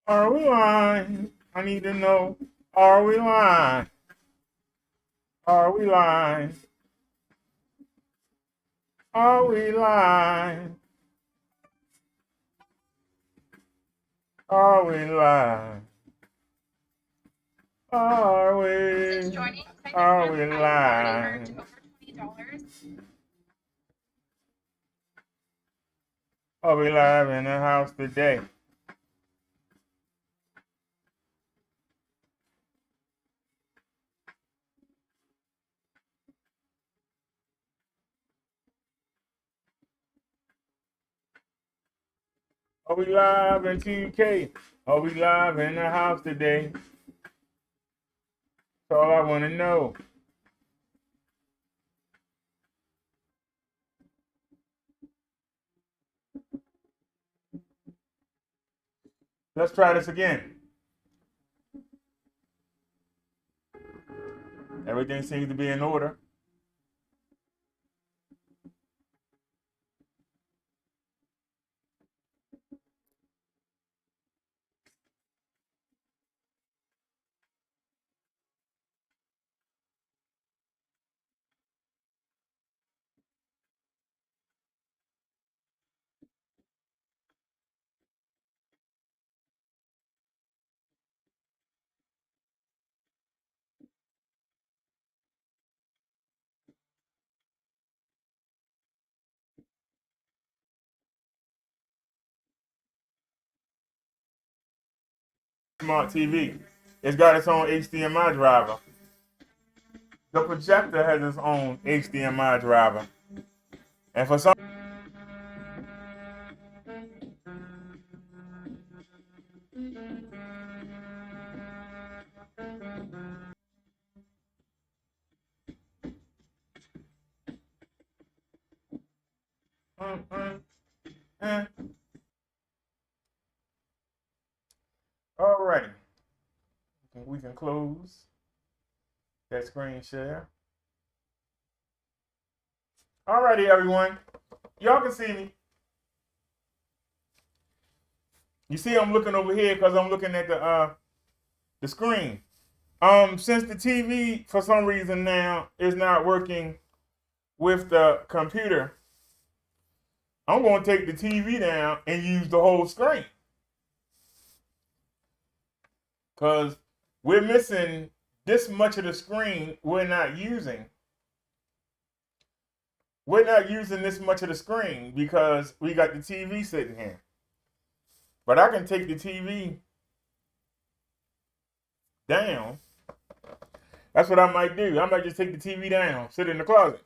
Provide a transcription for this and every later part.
Are we lying? I need to know. Are we lying? Are we lying? Are we lying? Are we lying? Are we? Are we lying? Are we live in the house today? Are we live in TK? Are we live in the house today? That's all I want to know. Let's try this again. Everything seems to be in order. Smart TV. It's got its own HDMI driver. The projector has its own HDMI driver. And for some eh. Alrighty. We can close that screen share. Alrighty, everyone. Y'all can see me. You see I'm looking over here because I'm looking at the screen. Since the TV for some reason now is not working with the computer, I'm going to take the TV down and use the whole screen. Because we're missing this much of the screen we're not using. We're not using this much of the screen because we got the TV sitting here. But I can take the TV down. That's what I might do. I might just take the TV down, sit it in the closet.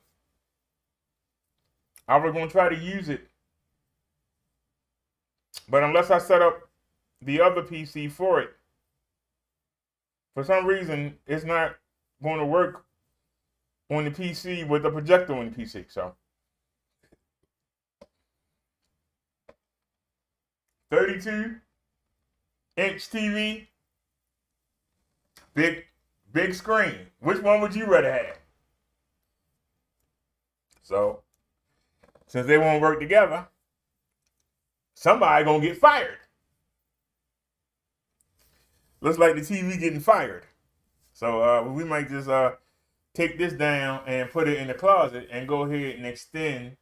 I was going to try to use it. But unless I set up the other PC for it, for some reason, it's not going to work on the PC with the projector on the PC. So 32-inch TV, big screen. Which one would you rather have? So since they won't work together, somebody gonna get fired. Looks like the TV getting fired. So we might just take this down and put it in the closet and go ahead and extend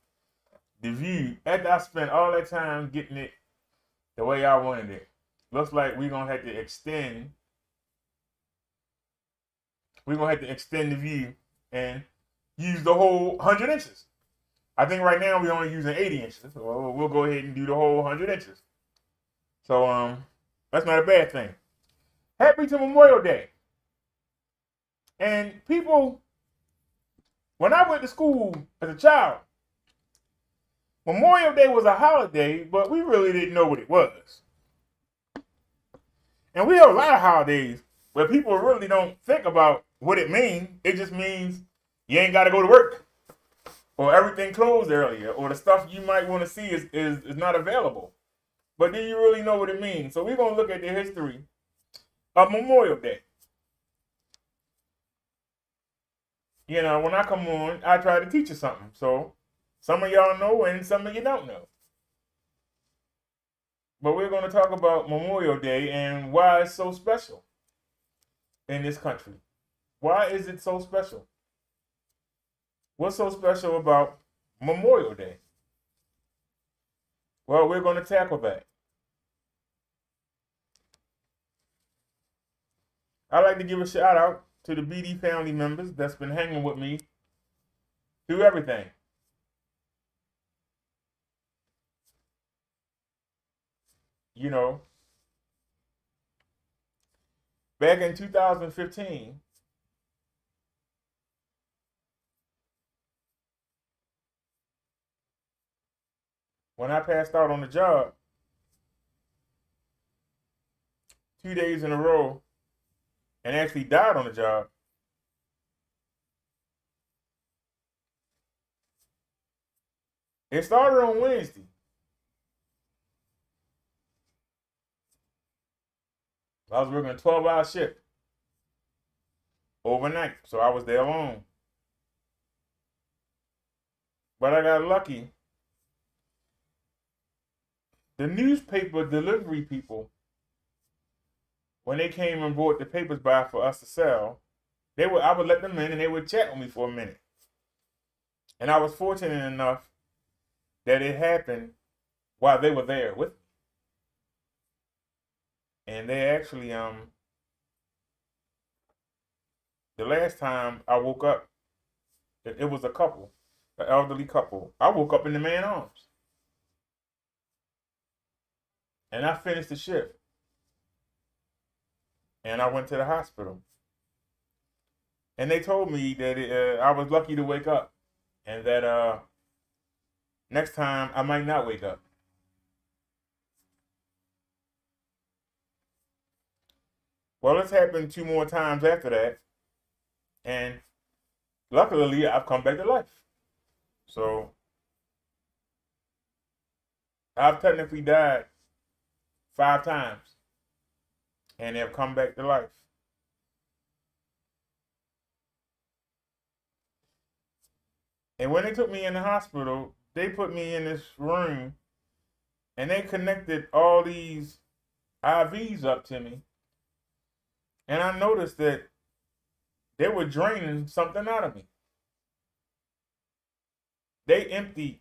the view. After I spent all that time getting it the way I wanted it, looks like we're gonna have to extend. We're gonna have to extend the view and use the whole 100 inches. I think right now we're only using 80 inches. So we'll go ahead and do the whole 100 inches. So that's not a bad thing. Happy to Memorial Day. And people, when I went to school as a child, Memorial Day was a holiday, but we really didn't know what it was. And we have a lot of holidays where people really don't think about what it means. It just means you ain't got to go to work, or everything closed earlier, or the stuff you might want to see is not available. But do you really know what it means? So we're going to look at the history of Memorial Day. You know, when I come on, I try to teach you something. So some of y'all know and some of you don't know. But we're going to talk about Memorial Day and why it's so special in this country. Why is it so special? What's so special about Memorial Day? Well, we're going to tackle that. I'd like to give a shout out to the BD family members that's been hanging with me through everything. You know, back in 2015, when I passed out on the job 2 days in a row and actually died on the job, it started on Wednesday. I was working a 12-hour shift overnight, so I was there alone. But I got lucky. The newspaper delivery people, when they came and brought the papers by for us to sell, I would let them in and they would chat with me for a minute. And I was fortunate enough that it happened while they were there with me. And they actually, the last time I woke up, it was a couple, an elderly couple. I woke up in the man's arms. And I finished the shift. And I went to the hospital. And they told me that I was lucky to wake up. And that next time I might not wake up. Well, it's happened 2 more times after that. And luckily, I've come back to life. So I've technically died 5 times and have come back to life. And when they took me in the hospital, they put me in this room and they connected all these IVs up to me. And I noticed that they were draining something out of me. They emptied,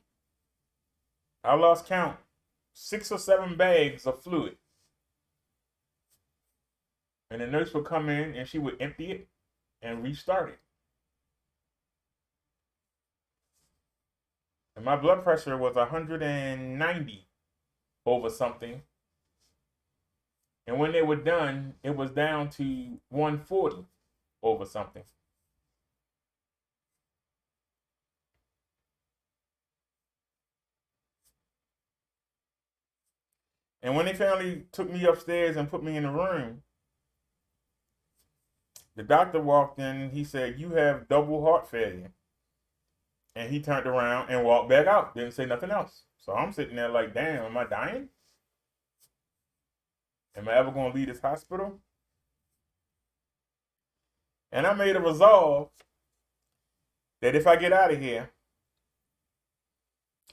I lost count, 6 or 7 bags of fluid. And the nurse would come in and she would empty it and restart it. And my blood pressure was 190 over something. And when they were done, it was down to 140 over something. And when they finally took me upstairs and put me in the room, the doctor walked in and he said, "You have double heart failure." And he turned around and walked back out. Didn't say nothing else. So I'm sitting there like, damn, am I dying? Am I ever going to leave this hospital? And I made a resolve that if I get out of here,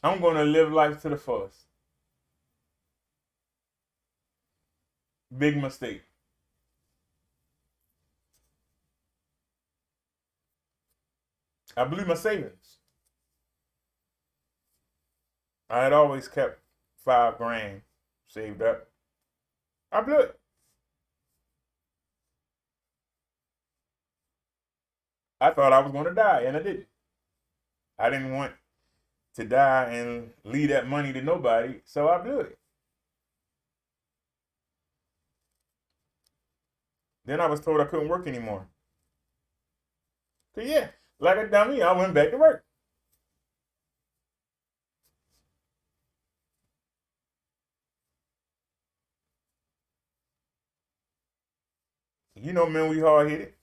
I'm going to live life to the fullest. Big mistake. I blew my savings. I had always kept 5 grand saved up. I blew it. I thought I was going to die, and I didn't. I didn't want to die and leave that money to nobody, so I blew it. Then I was told I couldn't work anymore. So yeah, like a dummy, I went back to work. You know, man, we hard headed.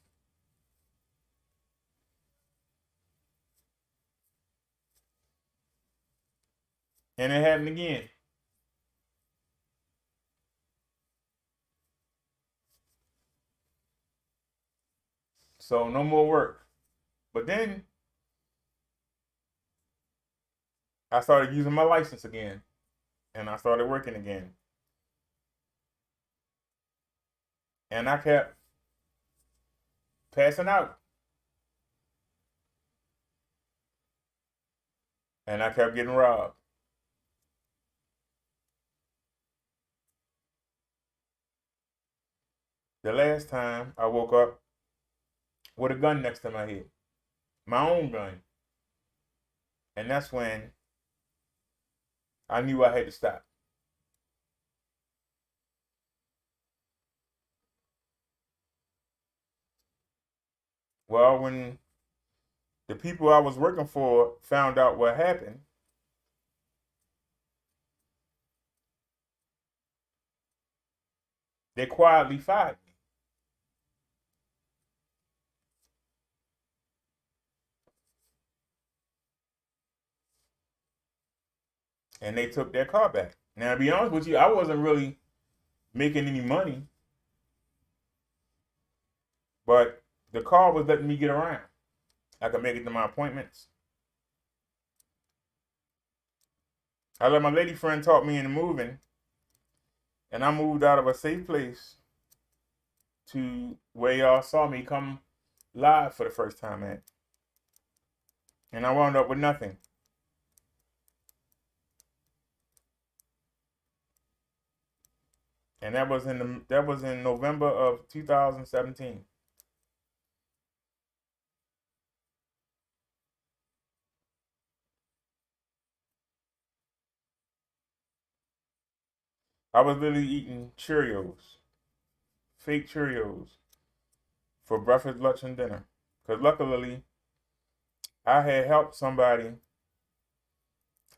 And it happened again. So no more work. But then I started using my license again. And I started working again. And I kept passing out. And I kept getting robbed. The last time I woke up with a gun next to my head, my own gun. And that's when I knew I had to stop. Well, when the people I was working for found out what happened, they quietly fired me. And they took their car back. Now, to be honest with you, I wasn't really making any money, but the car was letting me get around. I could make it to my appointments. I let my lady friend talk me into moving, and I moved out of a safe place to where y'all saw me come live for the first time at. And I wound up with nothing. And that was in November of 2017. I was literally eating Cheerios, fake Cheerios, for breakfast, lunch, and dinner. Because luckily, I had helped somebody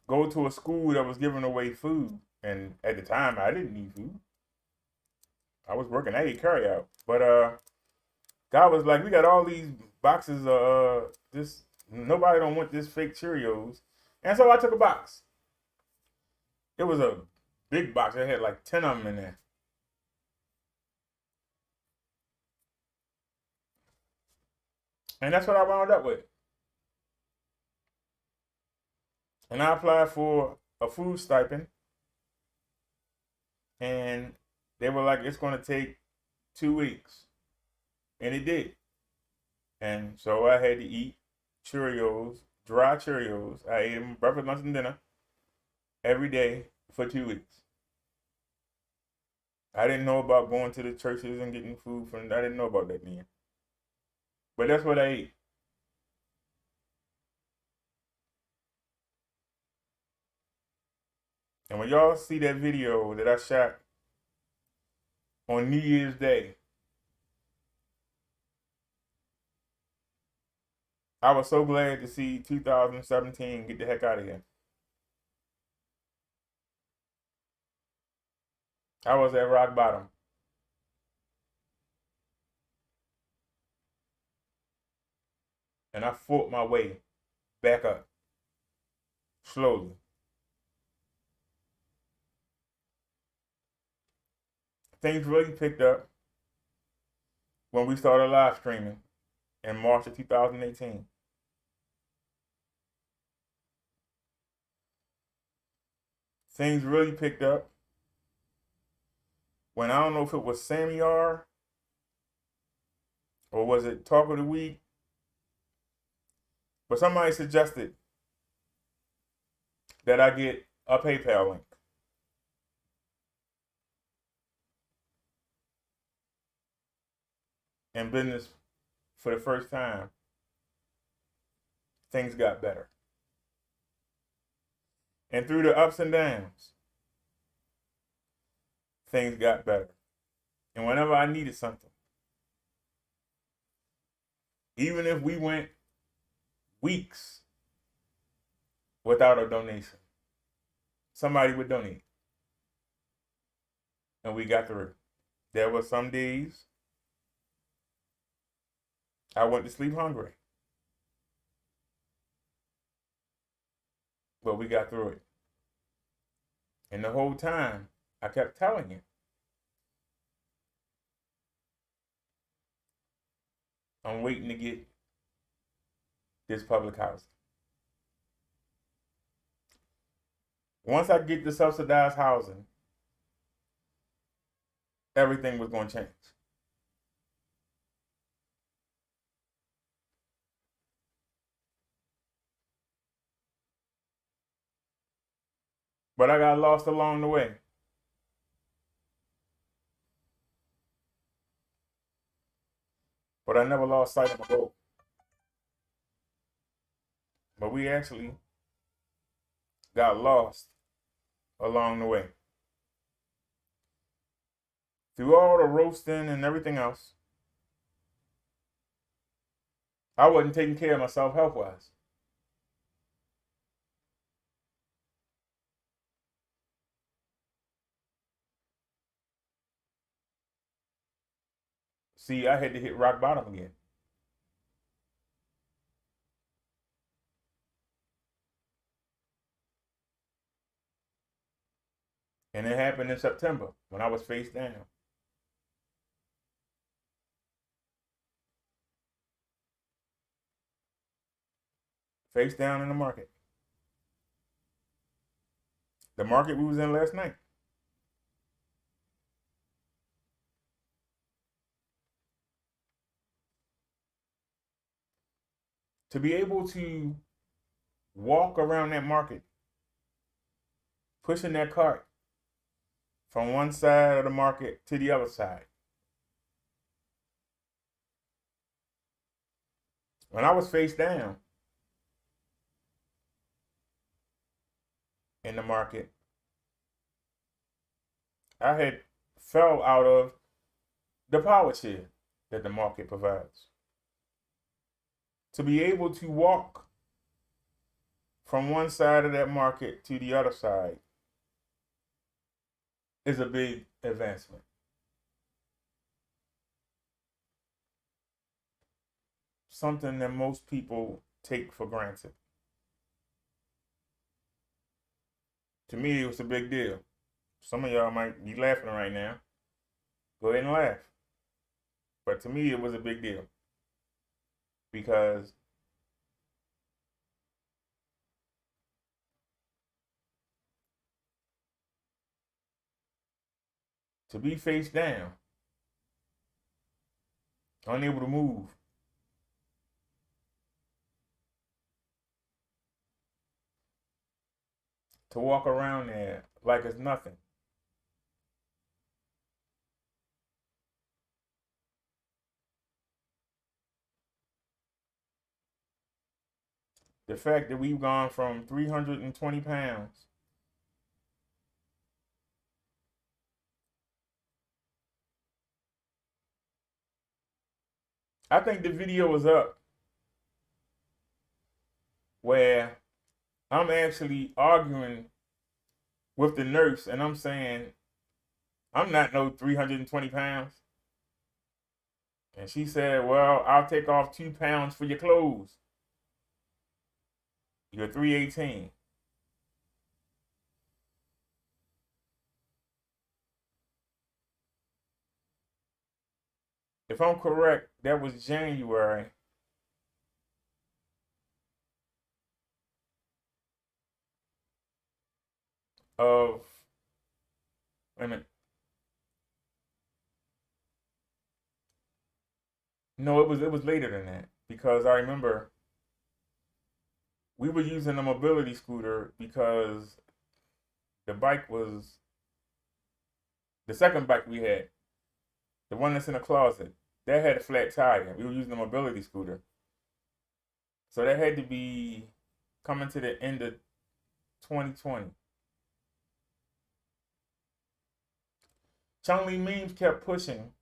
go to a school that was giving away food. And at the time, I didn't need food. I was working. I ate carry out. But God was like, we got all these boxes of this. Nobody don't want this fake Cheerios. And so I took a box. It was a big box. It had like 10 of them in there. And that's what I wound up with. And I applied for a food stipend. And they were like, it's going to take 2 weeks. And it did. And so I had to eat Cheerios, dry Cheerios. I ate them breakfast, lunch, and dinner every day for 2 weeks. I didn't know about going to the churches and getting food from. I didn't know about that then. But that's what I ate. And when y'all see that video that I shot on New Year's Day, I was so glad to see 2017 get the heck out of here. I was at rock bottom. And I fought my way back up slowly. Things really picked up when we started live streaming in March of 2018. Things really picked up when I don't know if it was Sammy R or was it Talk of the Week, but somebody suggested that I get a PayPal link. In business, for the first time, things got better. And through the ups and downs, things got better. And whenever I needed something, even if we went weeks without a donation, somebody would donate. And we got through. There were some days I went to sleep hungry. But we got through it. And the whole time, I kept telling you, I'm waiting to get this public housing. Once I get the subsidized housing, everything was going to change. But I got lost along the way. But I never lost sight of my goal. But we actually got lost along the way. Through all the roasting and everything else, I wasn't taking care of myself health wise. See, I had to hit rock bottom again. And it happened in September when I was face down. Face down in the market. The market we was in last night. To be able to walk around that market, pushing that cart from one side of the market to the other side. When I was face down in the market, I had fell out of the power chair that the market provides. To be able to walk from one side of that market to the other side is a big advancement. Something that most people take for granted. To me, it was a big deal. Some of y'all might be laughing right now. Go ahead and laugh. But to me, it was a big deal. Because to be face down, unable to move, to walk around there like it's nothing. The fact that we've gone from 320 pounds I think the video was up where I'm actually arguing with the nurse and I'm saying, I'm not no 320 pounds. And she said, well, I'll take off 2 pounds for your clothes. You're 318. If I'm correct, that was January of, wait a minute. No, it was later than that because I remember we were using a mobility scooter because the bike was the second bike we had, the one that's in the closet, that had a flat tire. We were using a mobility scooter. So that had to be coming to the end of 2020. Chung Lee Memes kept pushing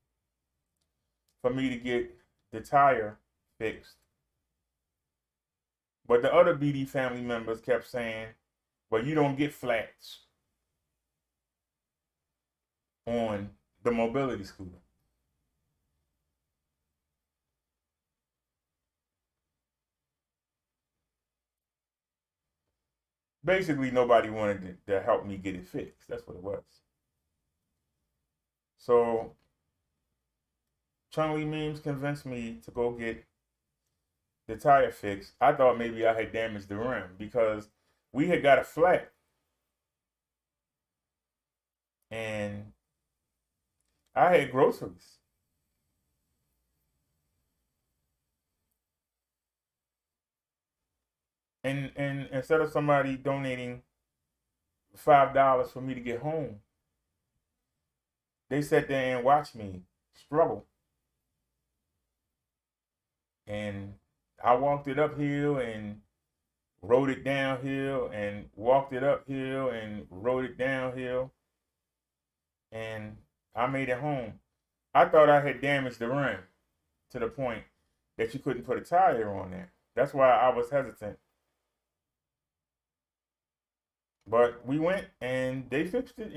for me to get the tire fixed. But the other BD family members kept saying, well, you don't get flats on the mobility scooter. Basically, nobody wanted to help me get it fixed. That's what it was. So, Chung Lee Memes convinced me to go get the tire fixed. I thought maybe I had damaged the rim because we had got a flat. And I had groceries. And instead of somebody donating $5 for me to get home. They sat there and watched me struggle. And I walked it uphill and rode it downhill and walked it uphill and rode it downhill. And I made it home. I thought I had damaged the rim to the point that you couldn't put a tire on there. That's why I was hesitant. But we went and they fixed it,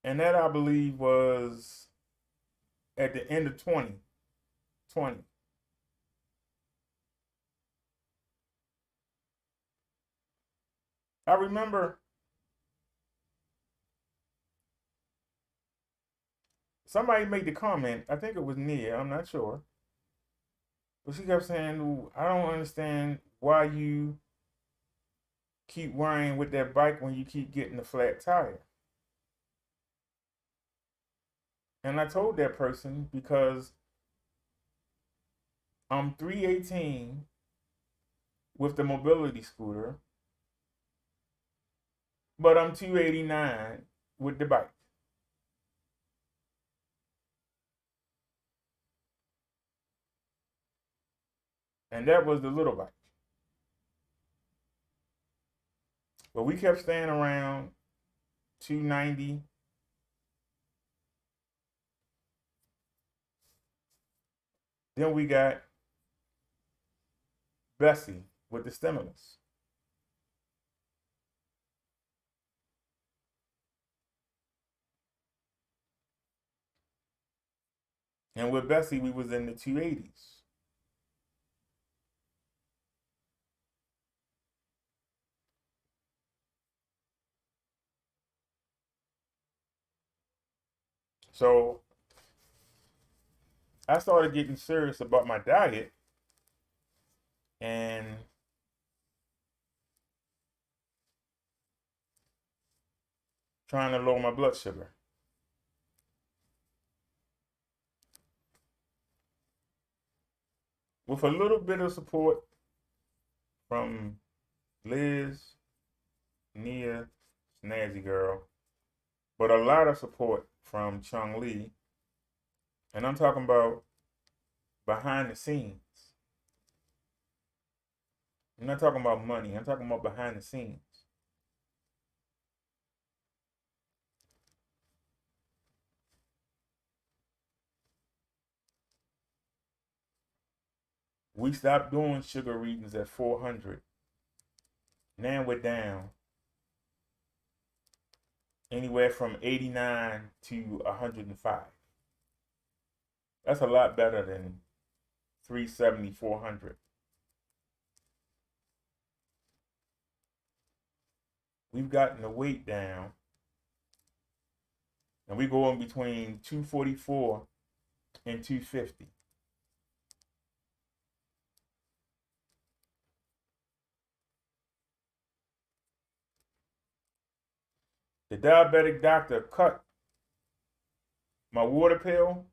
and that I believe was at the end of 2020. I remember somebody made the comment, I think it was Nia, I'm not sure. But she kept saying, I don't understand why you keep worrying with that bike when you keep getting a flat tire. And I told that person because I'm 318 with the mobility scooter, but I'm 289 with the bike. And that was the little bike. But we kept staying around 290. Then we got Bessie with the stimulus. And with Bessie, we was in the 280s. So I started getting serious about my diet and trying to lower my blood sugar. With a little bit of support from Liz, Nia, Snazzy Girl, but a lot of support from Chung Lee. And I'm talking about behind the scenes. I'm not talking about money. I'm talking about behind the scenes. We stopped doing sugar readings at 400. Now we're down anywhere from 89 to 105. That's a lot better than 370, 400. We've gotten the weight down, and we go in between 244 and 250. The diabetic doctor cut my water pill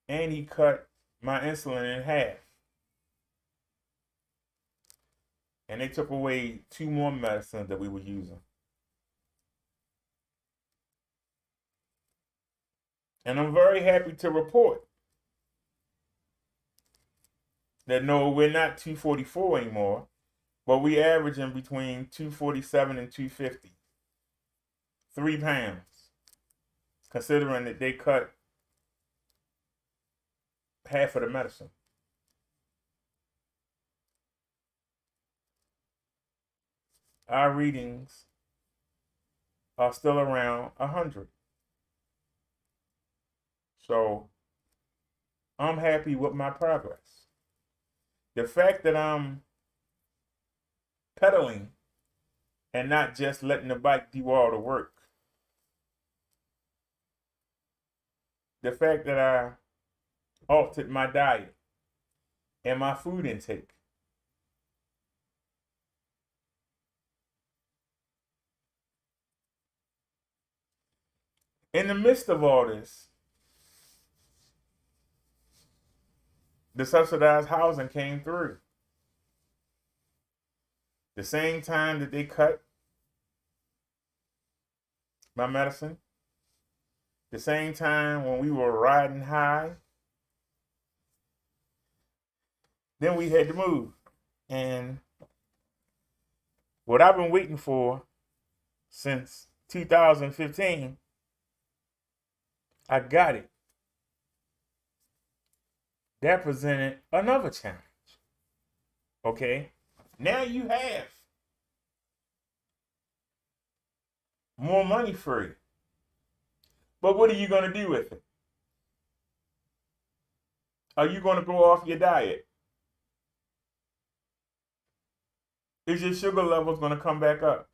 and he cut my insulin in half. And they took away 2 more medicines that we were using. And I'm very happy to report that no, we're not 244 anymore, but we averaging between 247 and 250. 3 pounds. Considering that they cut half of the medicine. Our readings are still around 100. So I'm happy with my progress. The fact that I'm pedaling and not just letting the bike do all the work. The fact that I altered my diet and my food intake. In the midst of all this, the subsidized housing came through. The same time that they cut my medicine, the same time when we were riding high, then we had to move. And what I've been waiting for since 2015, I got it. That presented another challenge. Okay? Now you have more money free. But what are you going to do with it? Are you going to go off your diet? Is your sugar levels going to come back up?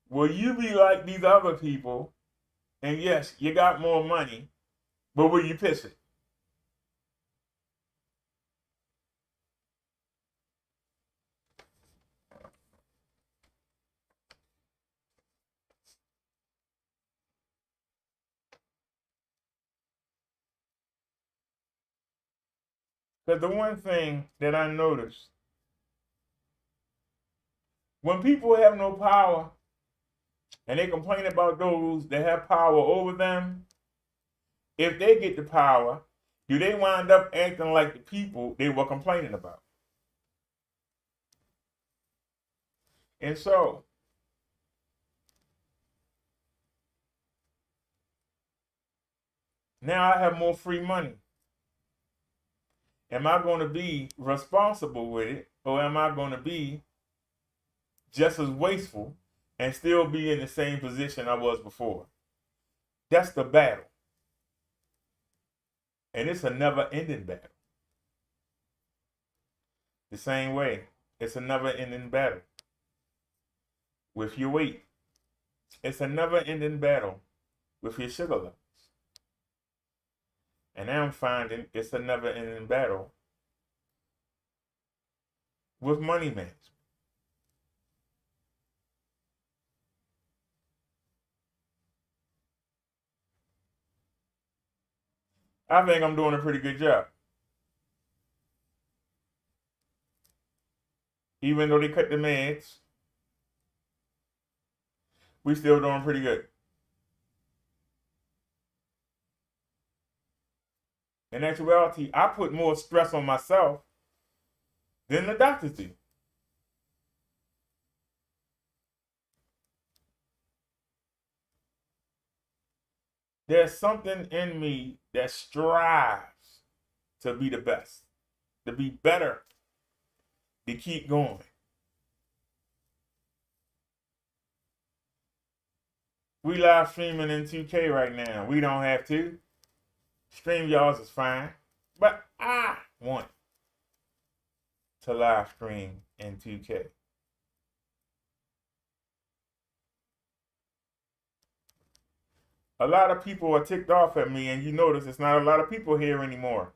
Will you be like these other people? And yes, you got more money, but will you piss it? Because the one thing that I noticed, when people have no power and they complain about those that have power over them, if they get the power, do they wind up acting like the people they were complaining about? And so, now I have more free money. Am I going to be responsible with it, or am I going to be just as wasteful and still be in the same position I was before? That's the battle. And it's a never-ending battle. The same way, it's a never-ending battle with your weight. It's a never-ending battle with your sugar levels. And now I'm finding it's a never-ending battle with money management. I think I'm doing a pretty good job. Even though they cut the meds, we still doing pretty good. In actuality, I put more stress on myself than the doctors do. There's something in me that strives to be the best, to be better, to keep going. We live streaming in 2K right now. We don't have to. StreamYards is fine. But I want to live stream in 2K. A lot of people are ticked off at me, and you notice it's not a lot of people here anymore.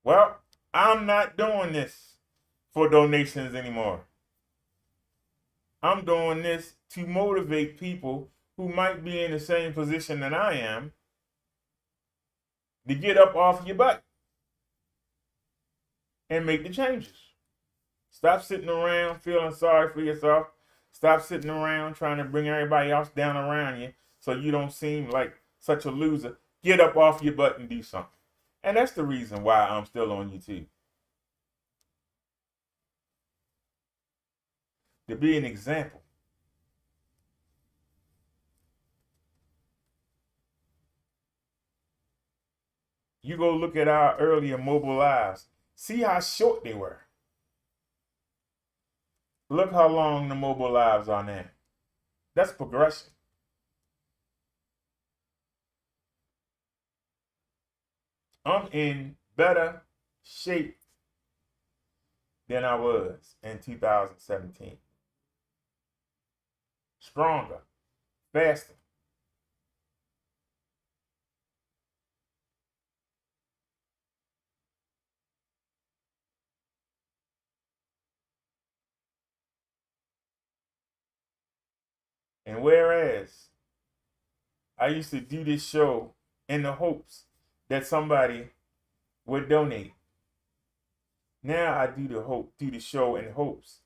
Well, I'm not doing this for donations anymore. I'm doing this to motivate people who might be in the same position that I am to get up off your butt and make the changes. Stop sitting around feeling sorry for yourself. Stop sitting around trying to bring everybody else down around you so you don't seem like such a loser. Get up off your butt and do something. And that's the reason why I'm still on YouTube. To be an example. You go look at our earlier mobile lives. See how short they were. Look how long the mobile lives are now. That's progression. I'm in better shape than I was in 2017. Stronger, faster. And whereas I used to do this show in the hopes that somebody would donate. Now I do the show in hopes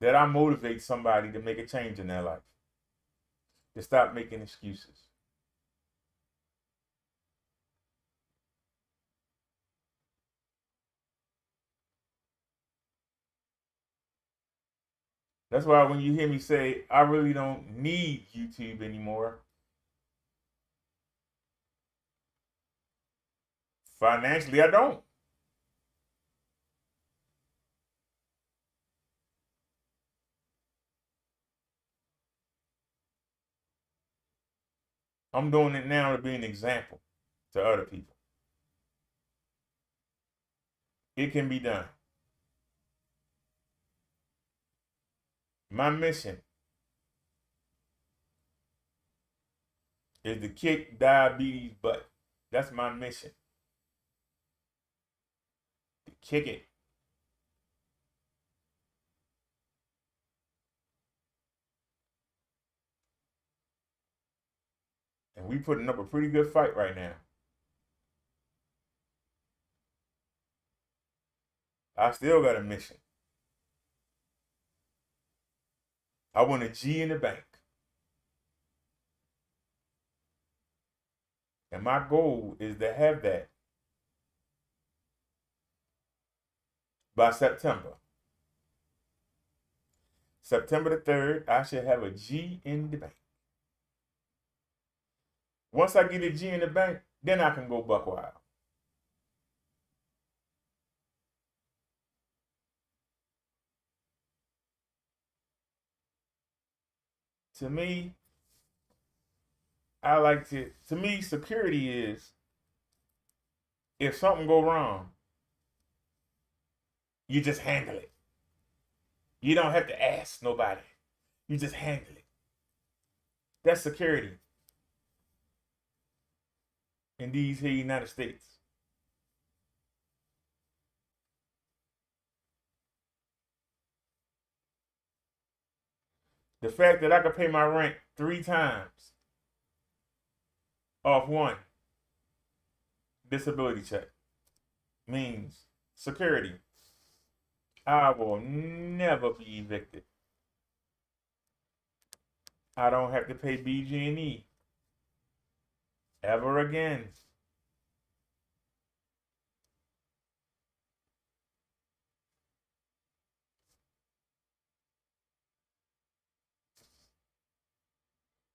that I motivate somebody to make a change in their life, to stop making excuses. That's why when you hear me say I really don't need YouTube anymore, financially I don't. I'm doing it now to be an example to other people. It can be done. My mission is to kick diabetes butt. That's my mission. To kick it. And we putting up a pretty good fight right now. I still got a mission. I want a G in the bank. And my goal is to have that by September. September the 3rd, I should have a G in the bank. Once I get a G in the bank, then I can go buck wild. To me, to me, security is if something go wrong, you just handle it. You don't have to ask nobody. You just handle it. That's security in these here United States. The fact that I could pay my rent 3 times off one disability check means security. I will never be evicted. I don't have to pay BG&E ever again.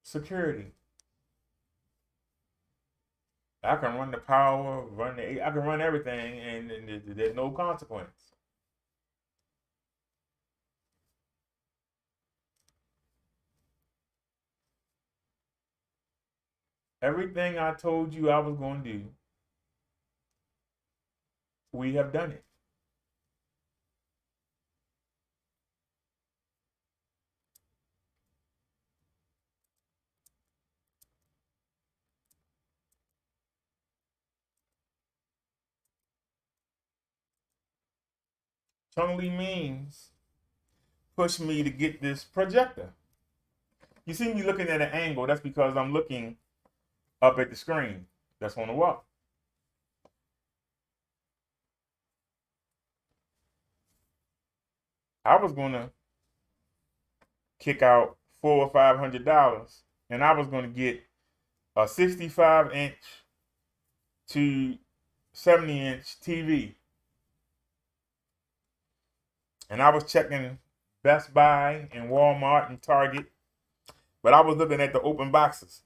Security. I can run the power, I can run everything, and there's no consequence. Everything I told you I was going to do, we have done it. Chung Lee means push me to get this projector. You see me looking at an angle, that's because I'm looking up at the screen that's on the wall. I was gonna kick out $400 or $500, and I was gonna get a 65-inch to 70-inch TV. And I was checking Best Buy and Walmart and Target, but I was looking at the open boxes.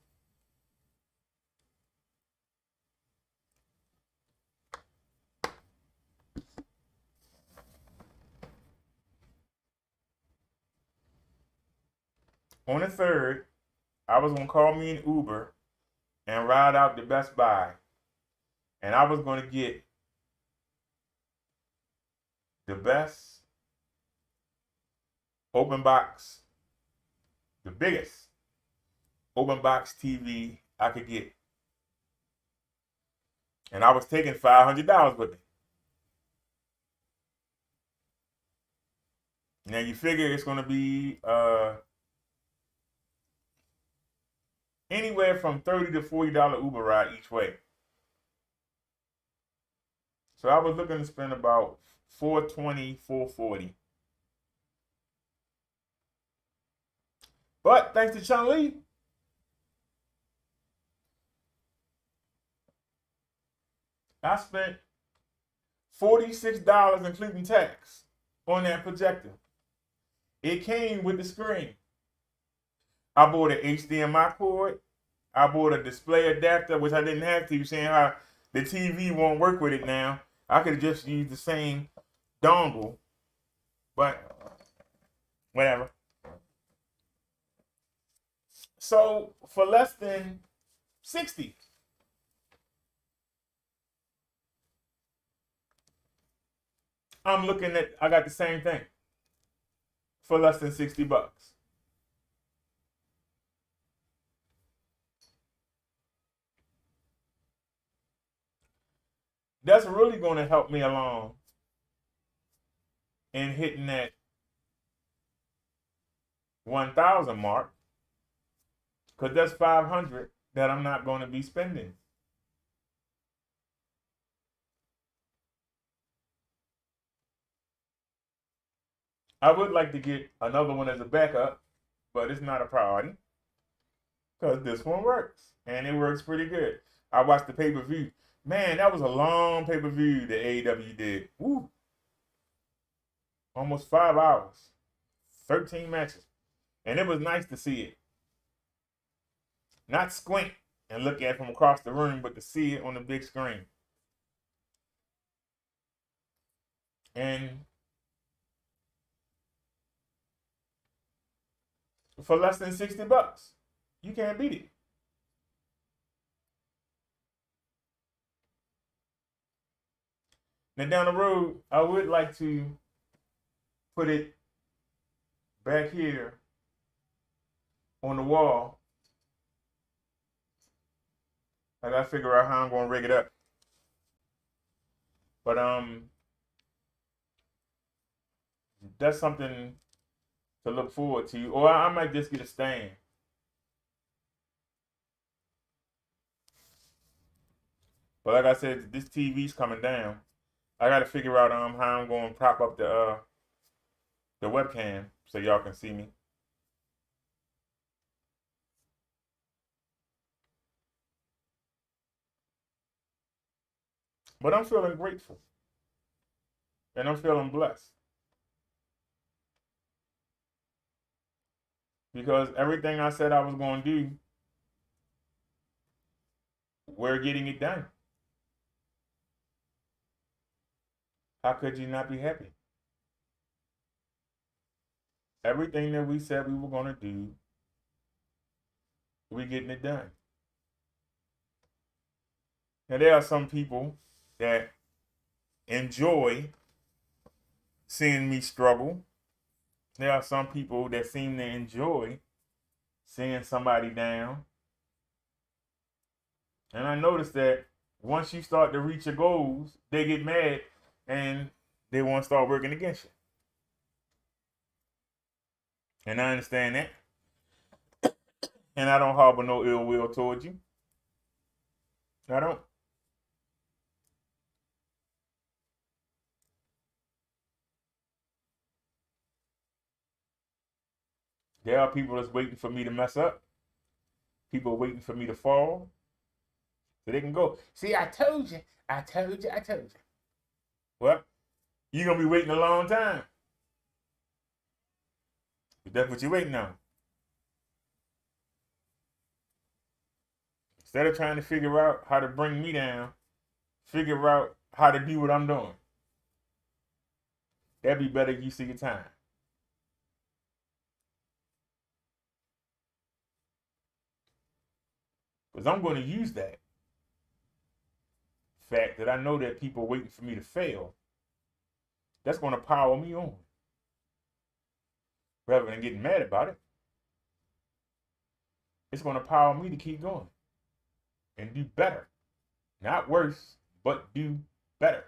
On the 3rd, I was gonna call me an Uber and ride out to Best Buy, and I was gonna get the best open box, the biggest open box TV I could get. And I was taking $500 with me. Now you figure it's gonna be anywhere from $30 to $40 Uber ride each way. So I was looking to spend about 420, 440. But thanks to Chun Li, I spent $46 including tax on that projector. It came with the screen. I bought an HDMI cord. I bought a display adapter, which I didn't have to. You're saying how the TV won't work with it now. I could just use the same dongle, but whatever. So for less than 60, I'm looking at, I got the same thing for less than $60. That's really going to help me along in hitting that 1,000 mark, because that's 500 that I'm not going to be spending. I would like to get another one as a backup, but it's not a priority because this one works and it works pretty good. I watched the pay-per-view. Man, that was a long pay-per-view that AEW did. Woo. Almost 5 hours, 13 matches. And it was nice to see it. Not squint and look at it from across the room, but to see it on the big screen. And for less than $60, you can't beat it. Now down the road, I would like to put it back here on the wall. I gotta figure out how I'm gonna rig it up. But that's something to look forward to. Or I might just get a stand. But like I said, this TV's coming down. I gotta figure out how I'm gonna prop up the webcam so y'all can see me. But I'm feeling grateful. And I'm feeling blessed. Because everything I said I was going to do, we're getting it done. How could you not be happy? Everything that we said we were going to do, we're getting it done. Now, there are some people that enjoy seeing me struggle. There are some people that seem to enjoy seeing somebody down. And I noticed that once you start to reach your goals, they get mad and they want to start working against you. And I understand that. And I don't harbor no ill will towards you. I don't. There are people that's waiting for me to mess up. People waiting for me to fall. So they can go, see, I told you, I told you, I told you. Well, you're going to be waiting a long time. But that's what you're waiting on. Instead of trying to figure out how to bring me down, figure out how to do what I'm doing. That'd be better if you see your time. Because I'm going to use that fact that I know that people are waiting for me to fail. That's going to power me on. Rather than getting mad about it, it's going to power me to keep going and do better. Not worse, but do better.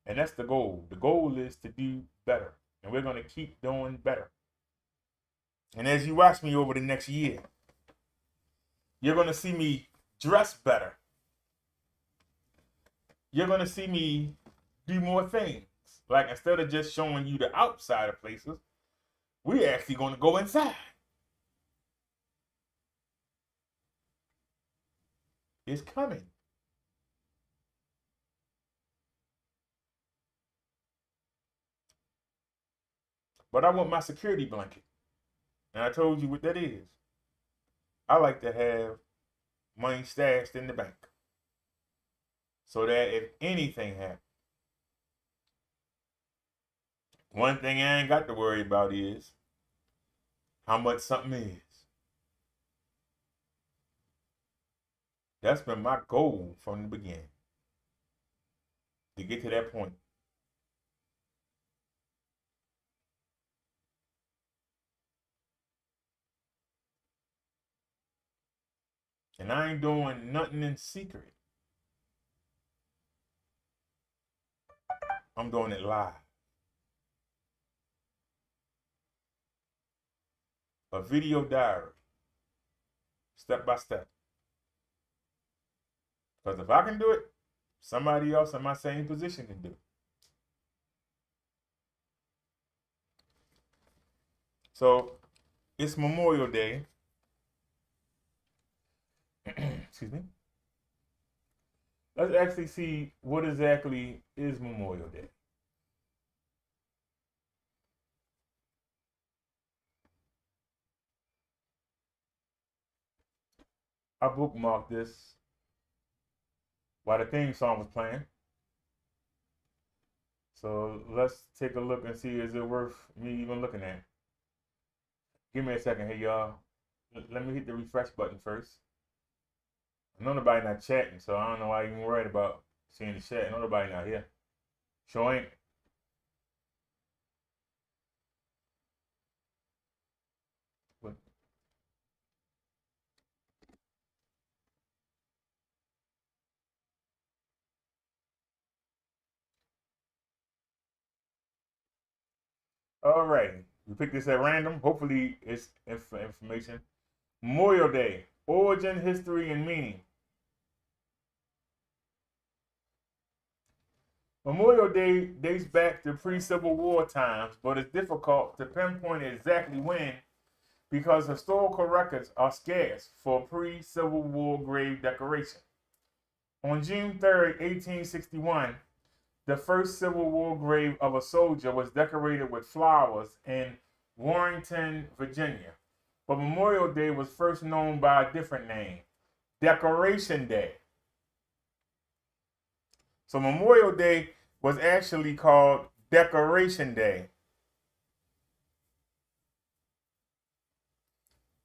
And that's the goal. The goal is to do better. And we're going to keep doing better. And as you watch me over the next year, You're going to see me dress better. You're going to see me do more things. Like, instead of just showing you the outside of places, we're actually going to go inside. It's coming. But I want my security blanket. And I told you what that is. I like to have money stashed in the bank, so that if anything happens, one thing I ain't got to worry about is how much something is. That's been my goal from the beginning, to get to that point. And I ain't doing nothing in secret. I'm doing it live. A video diary, step by step. Because if I can do it, somebody else in my same position can do it. So it's Memorial Day. Excuse me. Let's actually see what exactly is Memorial Day. I bookmarked this while the theme song was playing. So let's take a look and see, is it worth me even looking at? Give me a second here, y'all. Let me hit the refresh button first. I know nobody not chatting, so I don't know why I'm even worried about seeing the chat. I know nobody not here. Sure ain't. What? All right. We picked this at random. Hopefully it's information. Memorial Day. Origin, history, and meaning. Memorial Day dates back to pre-Civil War times, but it's difficult to pinpoint exactly when because historical records are scarce for pre-Civil War grave decoration. On June 3rd, 1861, the first Civil War grave of a soldier was decorated with flowers in Warrenton, Virginia. But Memorial Day was first known by a different name, Decoration Day. So Memorial Day was actually called Decoration Day.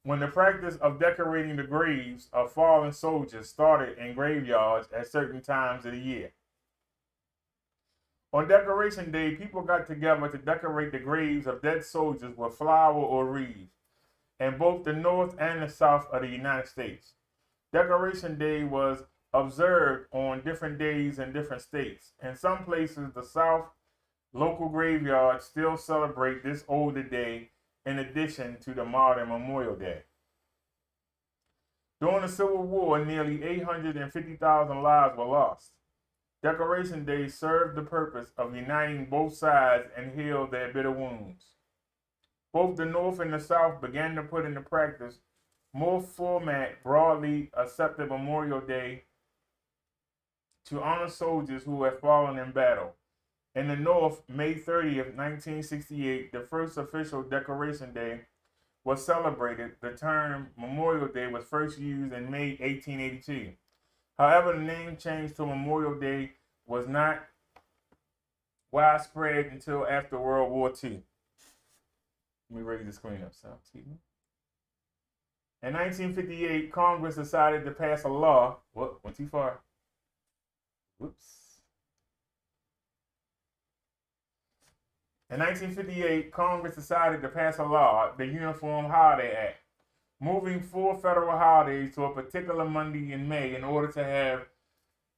When the practice of decorating the graves of fallen soldiers started in graveyards at certain times of the year. On Decoration Day, people got together to decorate the graves of dead soldiers with flower or wreaths in both the North and the South of the United States. Decoration Day was observed on different days in different states. In some places, the South local graveyards still celebrate this older day in addition to the modern Memorial Day. During the Civil War, nearly 850,000 lives were lost. Decoration Day served the purpose of uniting both sides and heal their bitter wounds. Both the North and the South began to put into practice more format broadly accepted Memorial Day to honor soldiers who had fallen in battle. In the North, May 30th, 1968, the first official Decoration Day was celebrated. The term Memorial Day was first used in May 1882. However, the name change to Memorial Day was not widespread until after World War II. Let me raise the screen up, so excuse me. In 1958, Congress decided to pass a law. Whoop, went too far. Whoops. In 1958, Congress decided to pass a law, the Uniform Holiday Act, moving 4 federal holidays to a particular Monday in May in order to have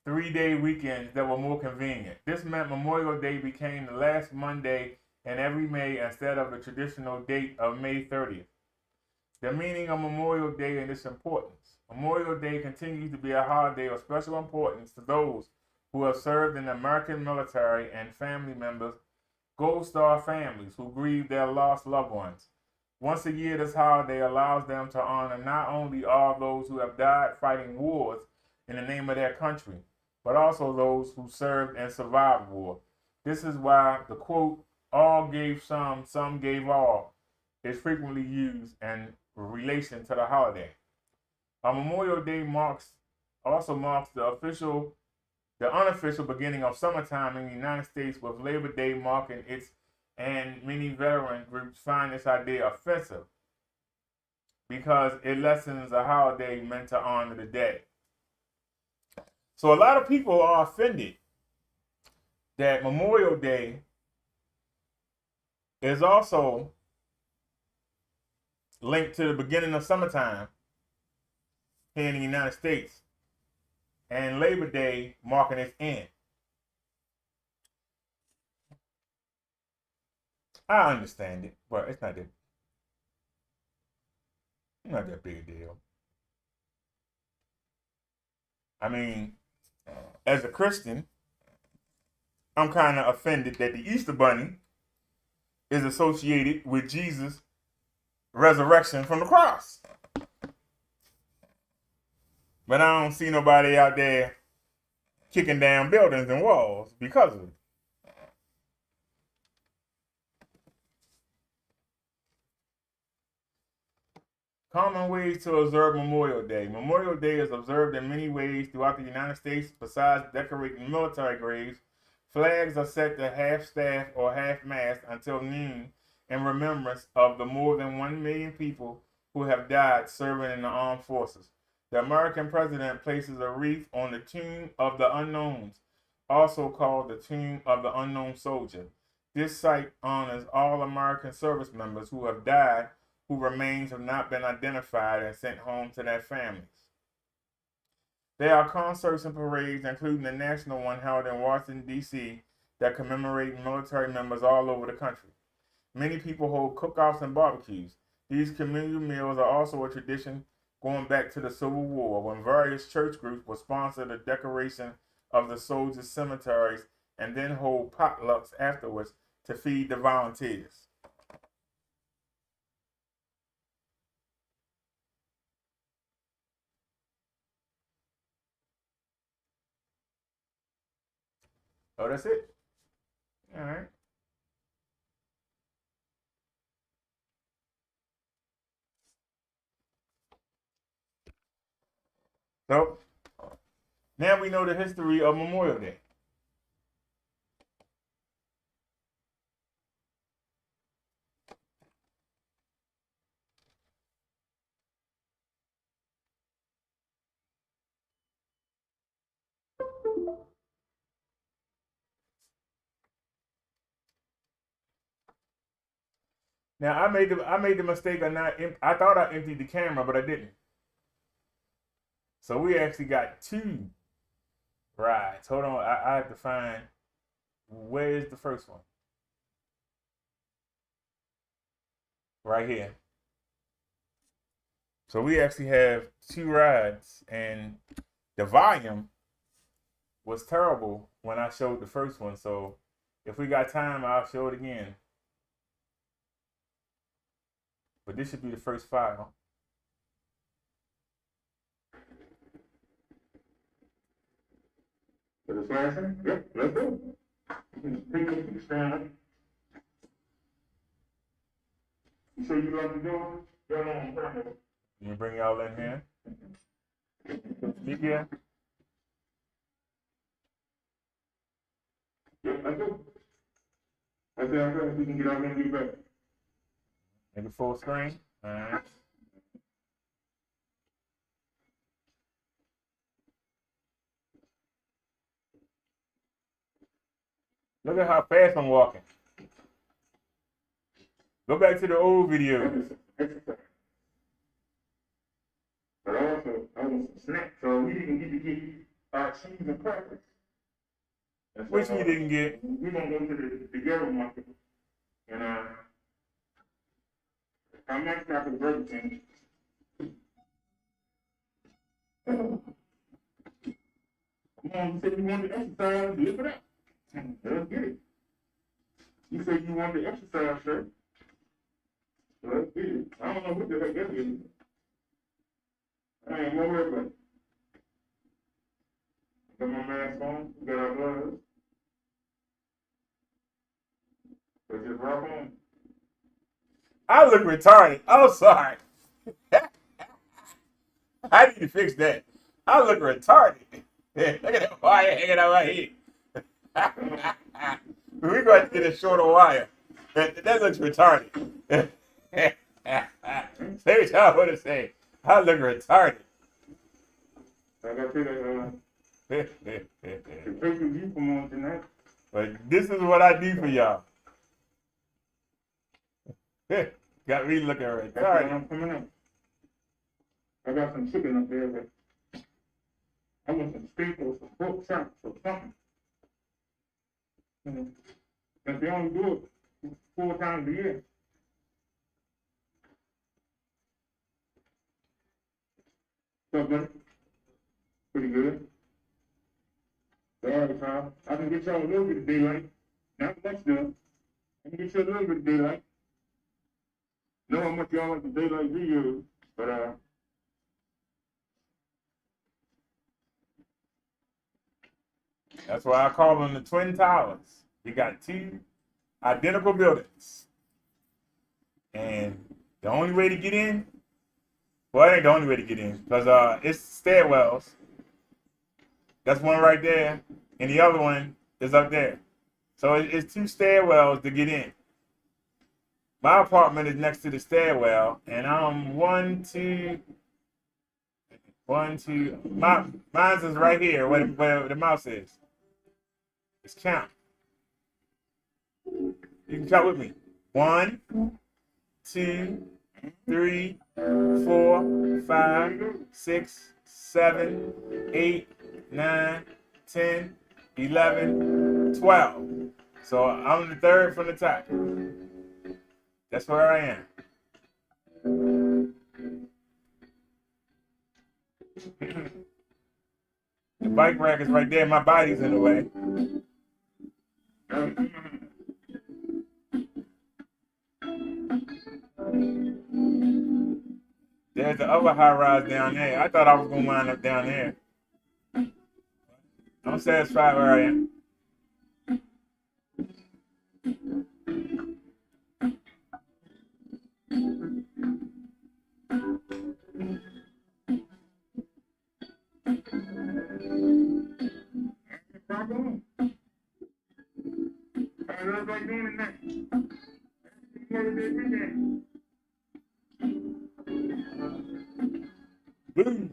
3-day weekends that were more convenient. This meant Memorial Day became the last Monday in every May instead of the traditional date of May 30th. The meaning of Memorial Day and its importance. Memorial Day continues to be a holiday of special importance to those who have served in the American military and family members, Gold Star families who grieve their lost loved ones. Once a year, this holiday allows them to honor not only all those who have died fighting wars in the name of their country, but also those who served and survived war. This is why the quote, all gave some gave all, is frequently used in relation to the holiday. Memorial Day also marks the unofficial beginning of summertime in the United States, with Labor Day marking its, and many veteran groups find this idea offensive because it lessens a holiday meant to honor the dead. So a lot of people are offended that Memorial Day is also linked to the beginning of summertime here in the United States, and Labor Day marking its end. I understand it, but it's not that big a deal. I mean, as a Christian, I'm kind of offended that the Easter Bunny is associated with Jesus' resurrection from the cross. But I don't see nobody out there kicking down buildings and walls because of it. Common ways to observe Memorial Day. Memorial Day is observed in many ways throughout the United States. Besides decorating military graves, flags are set to half-staff or half-mast until noon in remembrance of the more than 1 million people who have died serving in the armed forces. The American president places a wreath on the Tomb of the Unknowns, also called the Tomb of the Unknown Soldier. This site honors all American service members who have died, whose remains have not been identified and sent home to their families. There are concerts and parades, including the national one held in Washington, D.C., that commemorate military members all over the country. Many people hold cookouts and barbecues. These communal meals are also a tradition going back to the Civil War, when various church groups would sponsor the decoration of the soldiers' cemeteries and then hold potlucks afterwards to feed the volunteers. Oh, that's it? All right. So, now we know the history of Memorial Day. Now, I made the mistake of not. I thought I emptied the camera, but I didn't. So we actually got 2 rides. Hold on, I have to find where is the first one. Right here. So we actually have 2 rides, and the volume was terrible when I showed the first one. So if we got time, I'll show it again. But this should be the first file. For this last one? Yep, let's go. You can just pick up the stand. You sure you like to do it? You bring y'all in here. Speak here. Yep, let's go. That's it, we can get out here and get back. Make it full screen. All right. Look at how fast I'm walking. Go back to the old videos. But also, I want some snacks, so we didn't get to get cheese and crackers. Which we didn't get. We're going to go to the ghetto market. And I might stop at Burger King. Come on, you said you wanted to exercise, live it up. Let's get it. You said you wanted to exercise, sir. Let's get it. I don't know what the heck that is. I ain't no worry about it. Got my mask on, got our gloves. Let's just rock on. I look retarded. I'm sorry. I need to fix that. I look retarded. Look at that wire hanging out my head. We're going to get a shorter wire. That looks retarded. Say what y'all want to say. I look retarded. I got to you from on tonight. But this is what I do for y'all. Got me looking retarded. I'm coming up. I got some chicken up there, but I want some steak or some pork chops or something. Because they only do it 4 times a year. What's up, buddy? Pretty good. All right, pal. I can get y'all a little bit of daylight. Not much, though. I can get you a little bit of daylight. Know how much y'all like the daylight videos, but that's why I call them the Twin Towers. You got 2 identical buildings. And the only way to get in, well, it ain't the only way to get in, because it's stairwells. That's one right there, and the other one is up there. So it's 2 stairwells to get in. My apartment is next to the stairwell, and I'm 1, 2. Mine's is right here, where the mouse is. Let's count. You can count with me. 1, 2, 3, 4, 5, 6, 7, 8, 9, 10, 11, 12. So I'm the 3rd from the top. That's where I am. The bike rack is right there. My body's in the way. There's the other high rise down there. I thought I was going to wind up down there. I'm satisfied where I am. How's everybody doing tonight? Boom.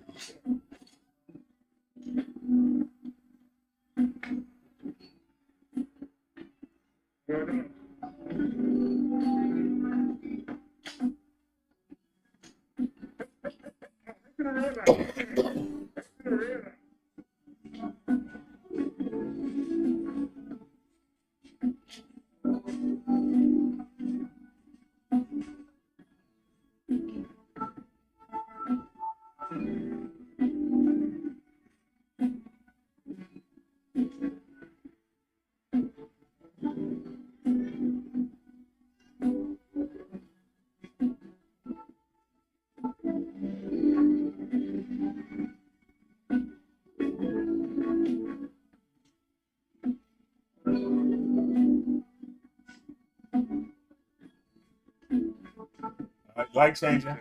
Light changing.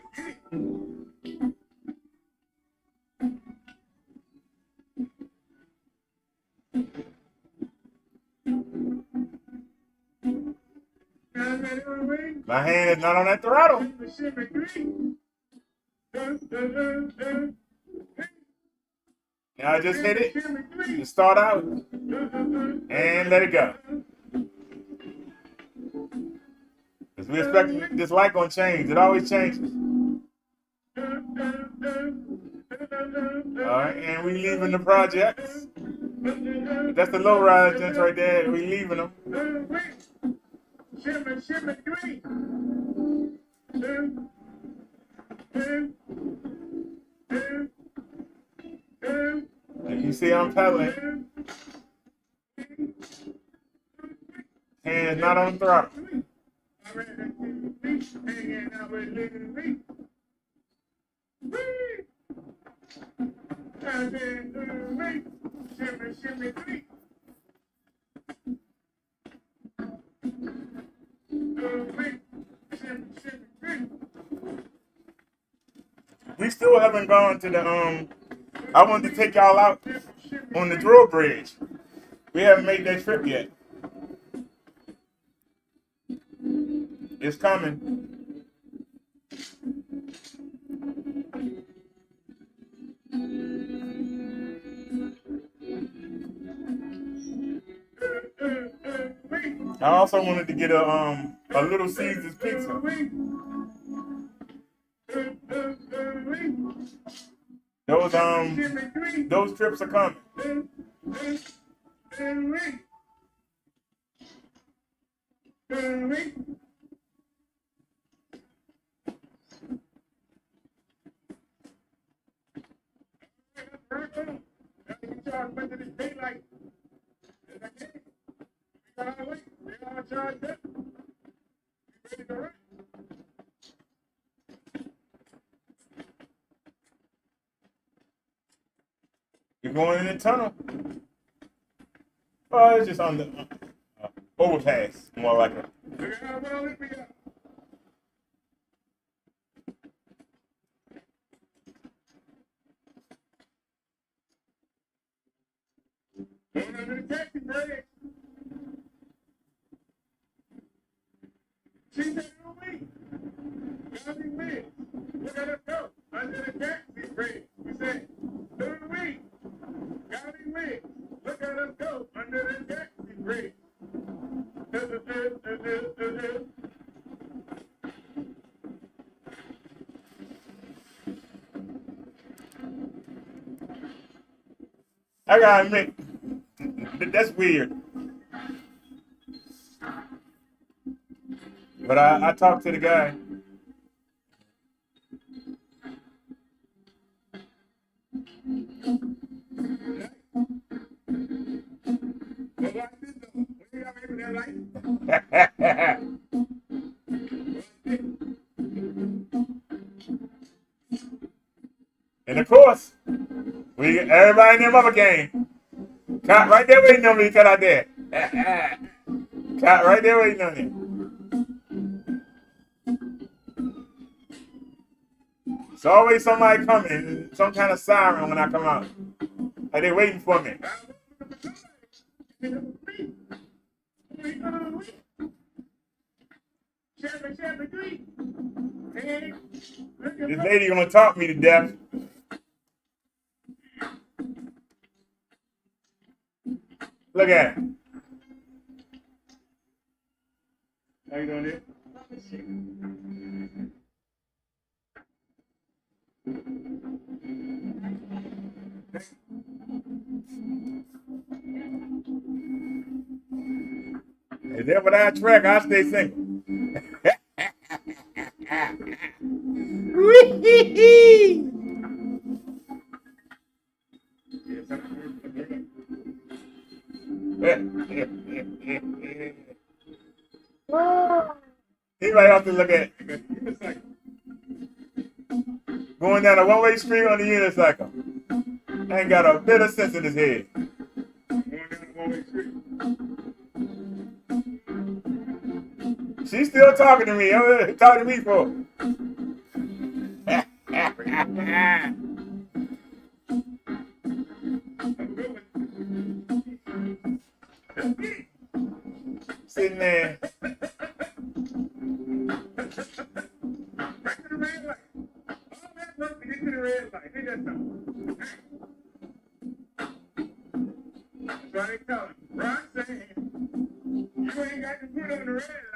My hand is not on that throttle. Now I just hit it. Just start out and let it go. Because we expect this light gonna change. It always changes. Alright, and we leaving the projects. That's the low rise gents right there. We leaving them. You see I'm pedaling. Hands not on the throttle. We still haven't gone to the I wanted to take y'all out on the drill bridge. We haven't made that trip yet. It's coming. I also wanted to get a Little Caesars pizza. Those trips are coming. You're going in the tunnel. Oh, it's just on the overpass, more like it. I gotta admit, that's weird. But I talked to the guy. And of course, everybody in their mother game. Caught right there waiting on me, cut out there. Caught right there waiting on you. It's always somebody coming, some kind of siren when I come out. Like they waiting for me. This lady gonna talk me to death. Look at it. How you doing there? Is that what I track? I stay single. Anybody else to look at going down a one-way street on the unicycle? Ain't got a bit of sense in his head. She's still talking to me. Talking to me for. Sitting there.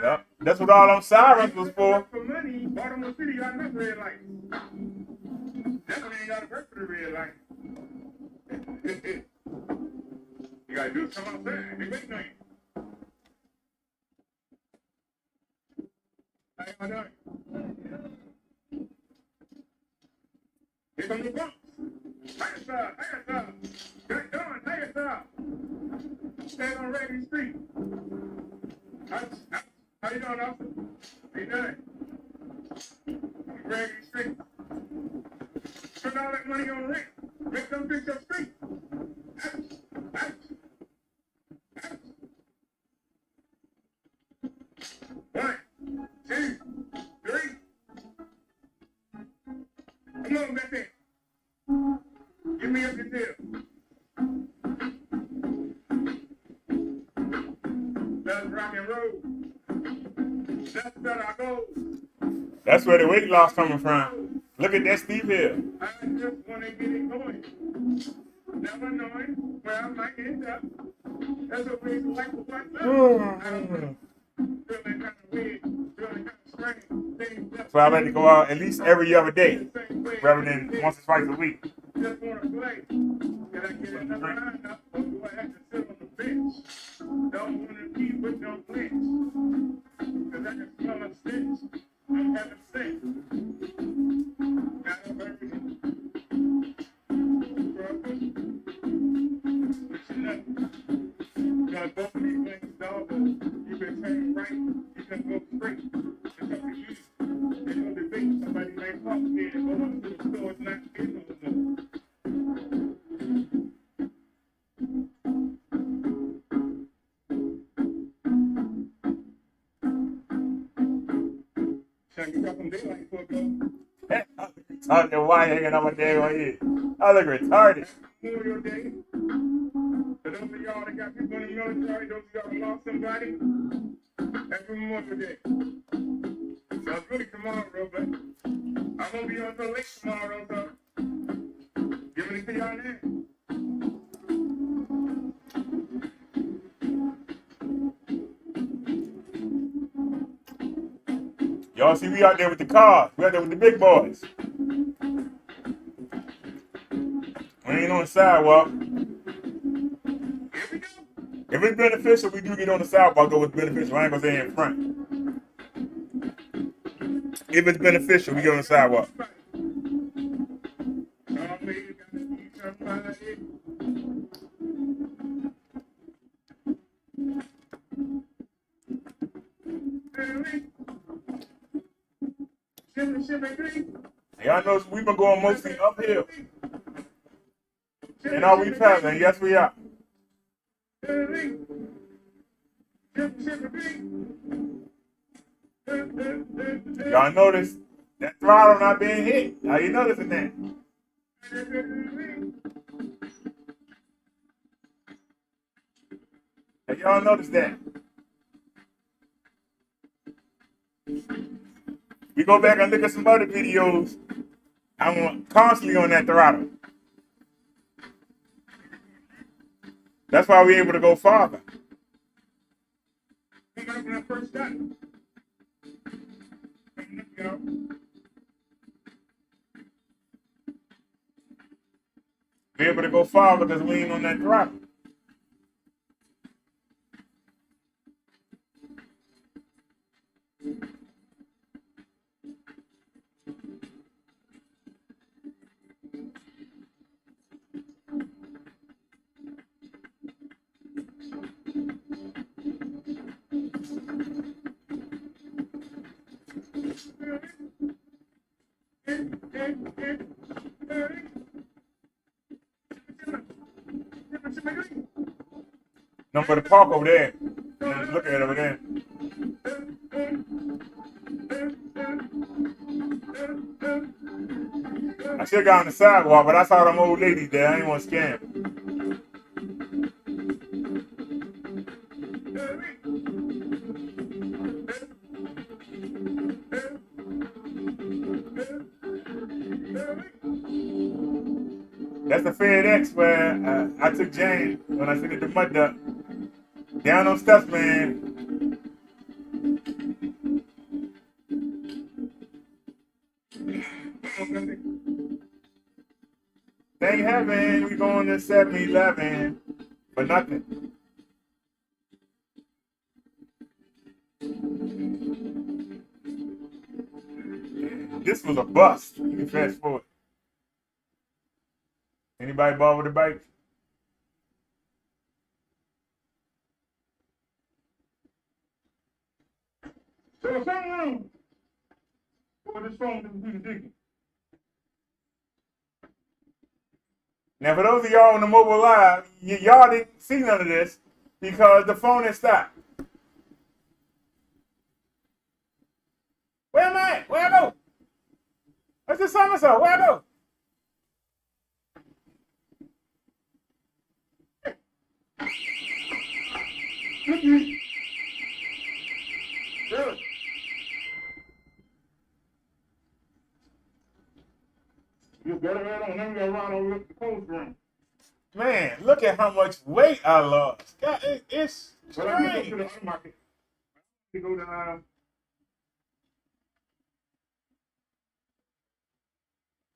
Yep. That's what all them sirens was for. Baltimore City got enough red lights. Definitely ain't got to work for the red light. You got to do some outside. They waiting on you. How y'all doing? Here come the bumps. Right side. Stand on Reagan Street. How you doing, officer? How you doing? Reagan Street. Spend all that money on rent. Rent don't fix your street. One, two, three. Come on, back there. Give me up your deal. That's rock and roll. That's what I go. That's where the weight loss coming from. Look at that Steve Hill. I just want to get it going. Never knowing where I might end up. That's what makes life a white I don't know. Feeling kind of weird. Feeling kind of strange. So I like to go out at least every other day, rather than once or twice a week. Just want to play. Can I get another line up, or do I have to sit on the bench? Don't want to keep with no flinch. Because I can smell a stench. I'm having sex. Got a hurry. You got both of these things, dog. You can turn right, you can go straight. It's up to you. There's no debate. Somebody may talk here and go up to the store. It's not getting no more. Trying to get some daylight for a go. Talking to why hanging on my day right here. I look retarded. Memorial Day. For those of y'all that got people in the military, those of y'all that lost somebody, happy Memorial Day. So it's really tomorrow, but I won't be on until late tomorrow, so giving it to y'all now. Y'all see we out there with the cars. We out there with the big boys. We ain't on the sidewalk. If it's beneficial, we do get on the sidewalk, though it's beneficial. I ain't gonna say in front. If it's beneficial, we get on the sidewalk. Y'all know we've been going mostly uphill. And are we traveling? Yes, we are. Y'all notice that throttle not being hit. Are you noticing that? Have y'all noticed that? We go back and look at some other videos. I'm constantly on that throttle. That's why we're able to go farther. We're able to go farther because we ain't on that throttle. No, for the park over there. Look at it over there. I should have got on the sidewalk, but I saw them old ladies there. I ain't want to scam. That's the FedEx where I took Jane when I seen it the mud duck. Down on steps, man. Thank heaven we going to 7-Eleven for nothing. This was a bust. You can fast forward. Anybody bought with a bike? So if something wrong with this phone, this computer digging. Now, for those of y'all on the mobile live, y'all didn't see none of this because the phone is stopped. Where am I at? Where I go? What's this somersault? Where I go? Really? You better head on. Then we gotta ride over the coast room. Man, look at how much weight I lost. God, it's strange. Well, I go to the other market. You go to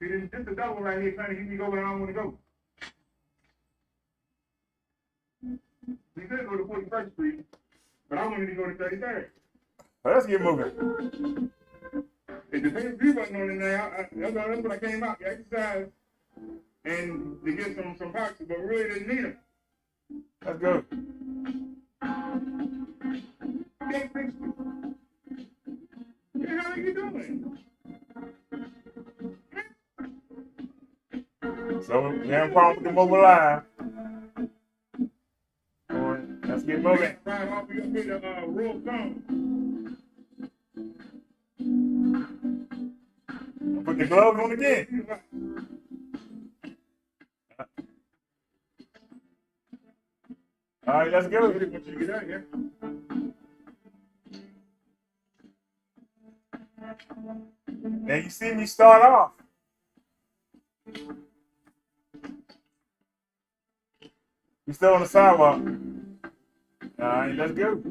see, this is the double right here trying to get me go where I don't want to go. We could go to 41st Street, but I wanted to go to 33rd. Well, let's get moving. If the same view button on in there, that's what I came out to exercise and to get some boxes, but really didn't need them. Let's go. Can't fix it. Yeah, how are you doing? So we have a problem with the mobile live. Let's get moving. Right off, we gonna get a roll phone. Put the gloves on again. All right, let's go. Once you get out here. Now you see me start off. You still on the sidewalk. All right, let's go.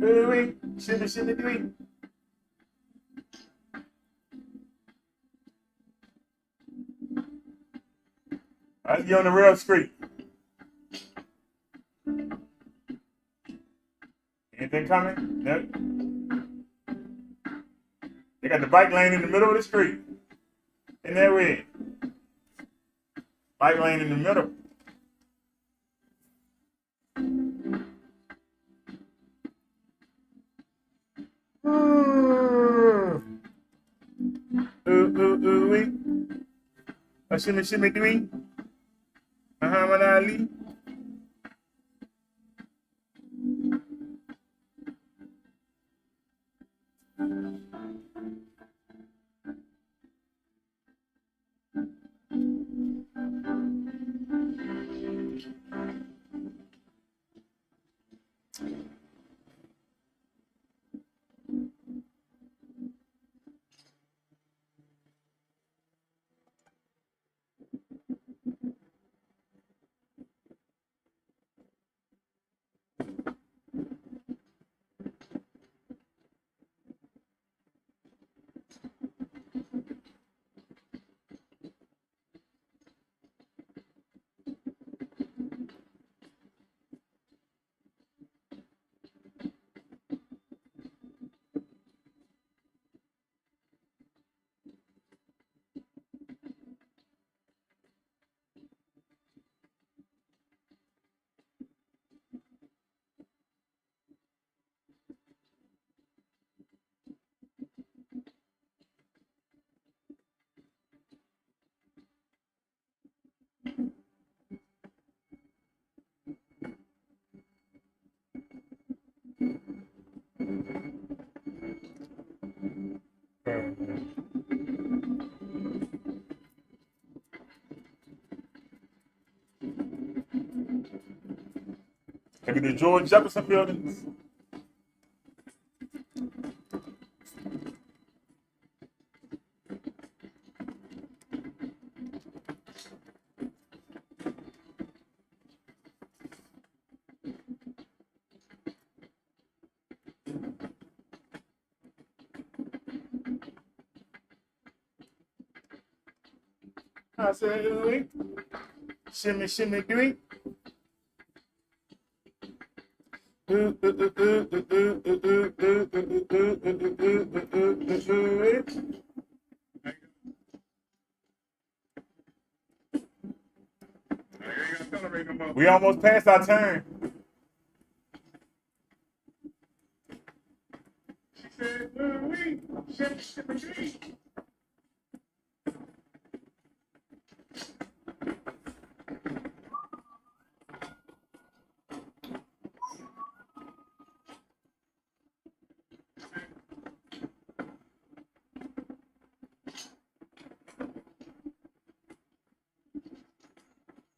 Ooh-wee, shimmy-doo-wee. Let's get on the real street. Anything coming? Nope. They got the bike lane in the middle of the street. Isn't that weird? Bike lane in the middle. Ooh-wee. A shimmy-doo-wee. Muhammad Ali. Maybe the George Jefferson buildings. I said, ooh, shimmy-doo-wee. We almost passed our turn. She said, we should be.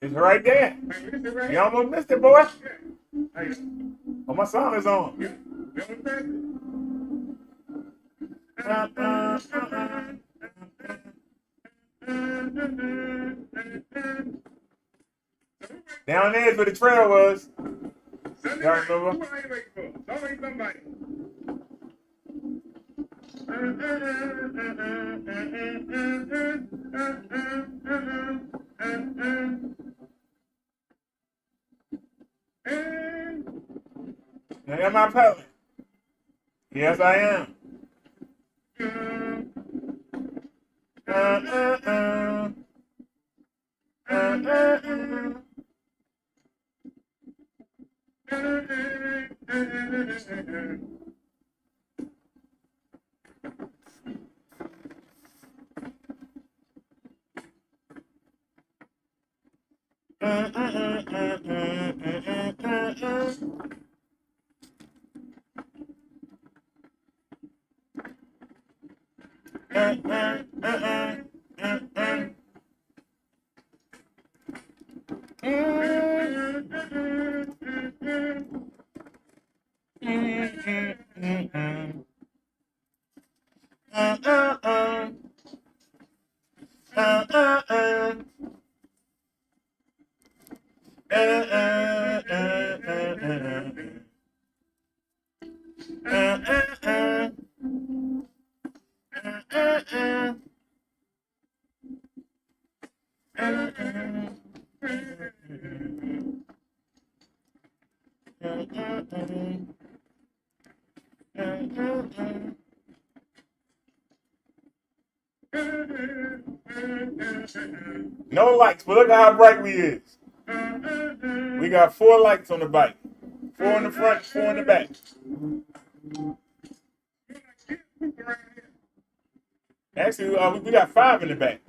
It's right there. You almost missed it, boy. Oh, my song is on. Down there is where the trail was. Y'all remember? Now, am I pedaling? Yes, I am. No lights, but look at how bright we is. We got 4 lights on the bike. 4 in the front, 4 in the back. Actually, we got 5 in the back.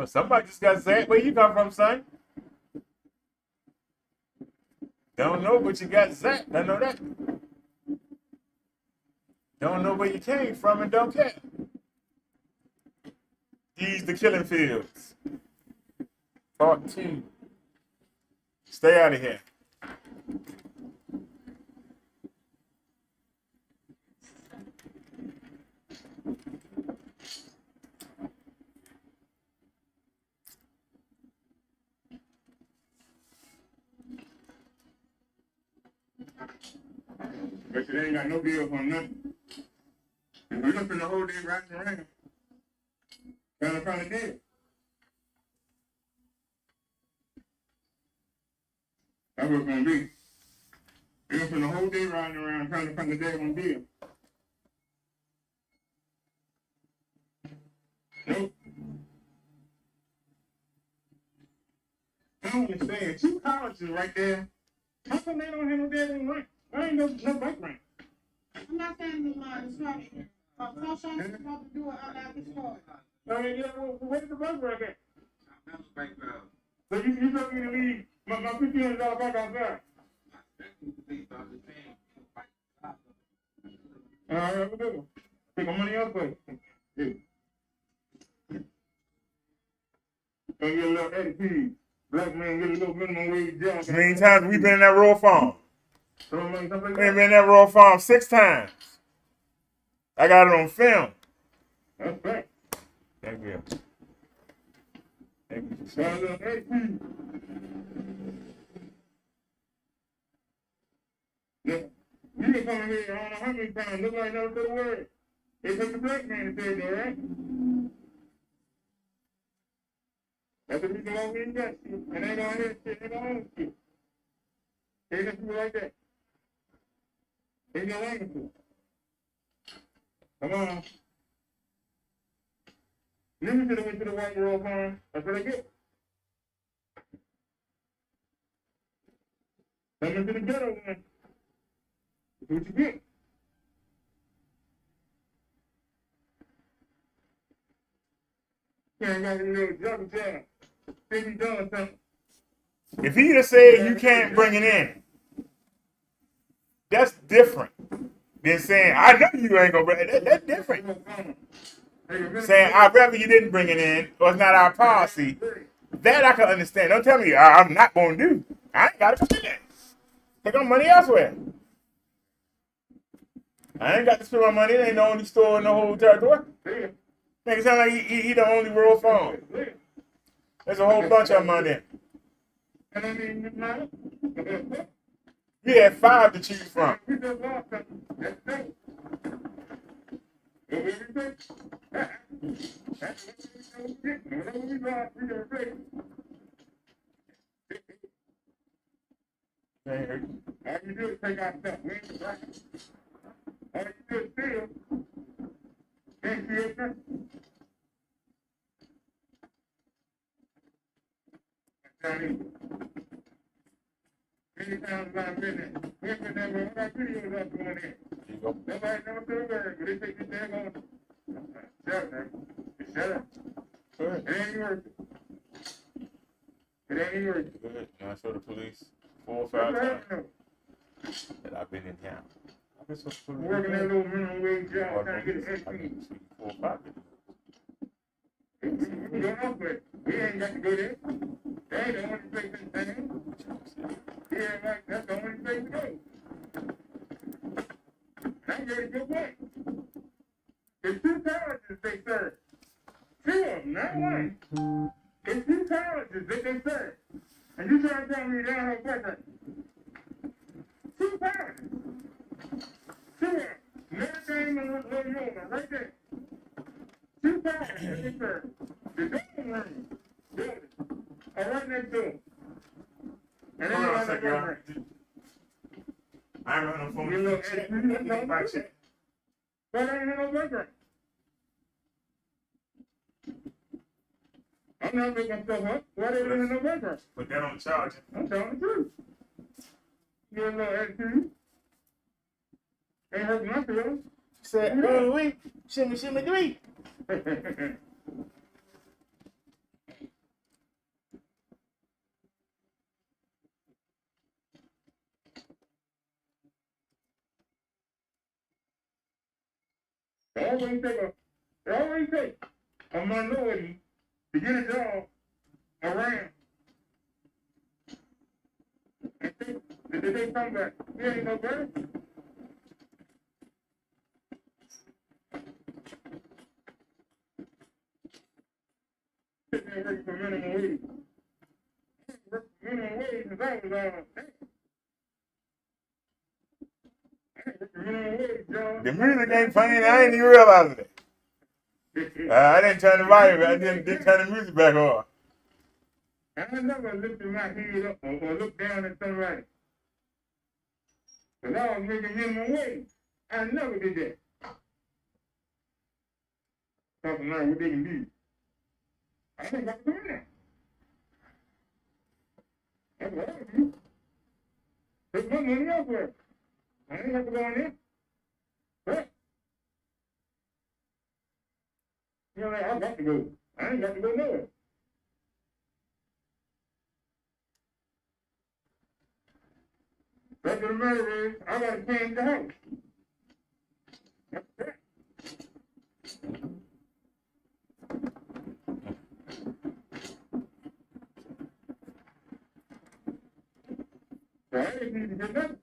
Somebody just got zapped. Where you come from, son? Don't know, but you got zapped. I know that. Don't know where you came from and don't care. These the killing fields. Part 2. Stay out of here. But you ain't got no bill for nothing. And we're looking the whole day riding around. Trying to find a deal. That's what it's gonna be. We're gonna spend the whole day riding around trying to find a damn deal. Nope. I don't understand. 2 colleges right there. How come they don't have no damn rent? There ain't no bike rent. I'm not saying the line is right. Sunshine is supposed to do it out at the store. Where's the bike rent at? So you told me to leave my $1,500 bike outside. All right, we'll do. Take my money elsewhere. Yeah. Gonna get a little attitude. Black man get a little minimum wage job. How many times we been in that rural farm? Some money, something like We that. been in that rural farm 6 times. I got it on film. That's right. Thank you. Thank you. Got a little attitude. They come here, I don't know how many times, nobody knows the word. They took the black man to say that, right? That's the reason why we ain't got shit. And they don't hear shit, they don't own shit. They just do like that. They get wonderful. Come on. Niggas should have went to the white girl farm. That's what they get. Coming to the ghetto one. That's what you get. Can't got a little double job. Think you doing something. If he just said you can't bring it in, that's different than saying I know you ain't gonna bring it. That's different. Saying I'd rather you didn't bring it in, or it's not our policy. That I can understand. Don't tell me I'm not gonna do. I ain't gotta come in there. Take my money elsewhere. I ain't got to spend my money. It ain't the only store in the whole territory. Make it sound like he the only world phone. There's a whole bunch of them on there. You had 5 to choose from. All you do is take out stuff. We ain't the all you do is steal. Can't steal nothing. Many times I've been there. We've been there when I videos up going in. Nobody knows the word, but they think you damn on. Shut up, man. Shut up. It ain't worth it. It ain't worth it. Good. And I showed the police 4 or 5 times that I've been in town. I've been so Working that little minimum wage job, trying to get an I've SC. been 4 or 5 We don't know, but we ain't got to go there. They ain't the only place in town. Yeah, like, that's the only place to go. I'm ready to go back. It's 2 colleges they serve. 2 of them, not 1. It's 2 colleges that they serve. And you trying to tell me they don't have preference. 2 colleges. 2 of them. Notre Dame and Loyola, right there. 2 colleges that they serve. The dorm room, building, are right next door. And they Hold on a don't second, have y'all. no I ain't running no You look phone. at Check. it, By check. but I ain't have no background. I'm not making stuff up. Why they don't have no background? Put that on the charger. I'm telling the truth. You have no attitude. Ain't hurting my feelings. Said, oh, wait. Shimmy, shimmy, do. They always take a minority to get a job around. And think that they come back. You ain't no better. Sitting there working for minimum wage. Working for minimum wage since I was minimum wage, John. The music ain't playing. I ain't even realizing it. I didn't turn the volume. I didn't turn the music back on. I never lifted my head up or looked down at somebody. Because I was making minimum wage. I never did that. Talking about what they can do. I ain't got to do that. That's what I would do. Take my money elsewhere. I ain't have to go in there. But, you know, like, I got to go. I ain't got to go nowhere. That's what the matter is. I got to change the house. That's that. So I didn't need to get nothing.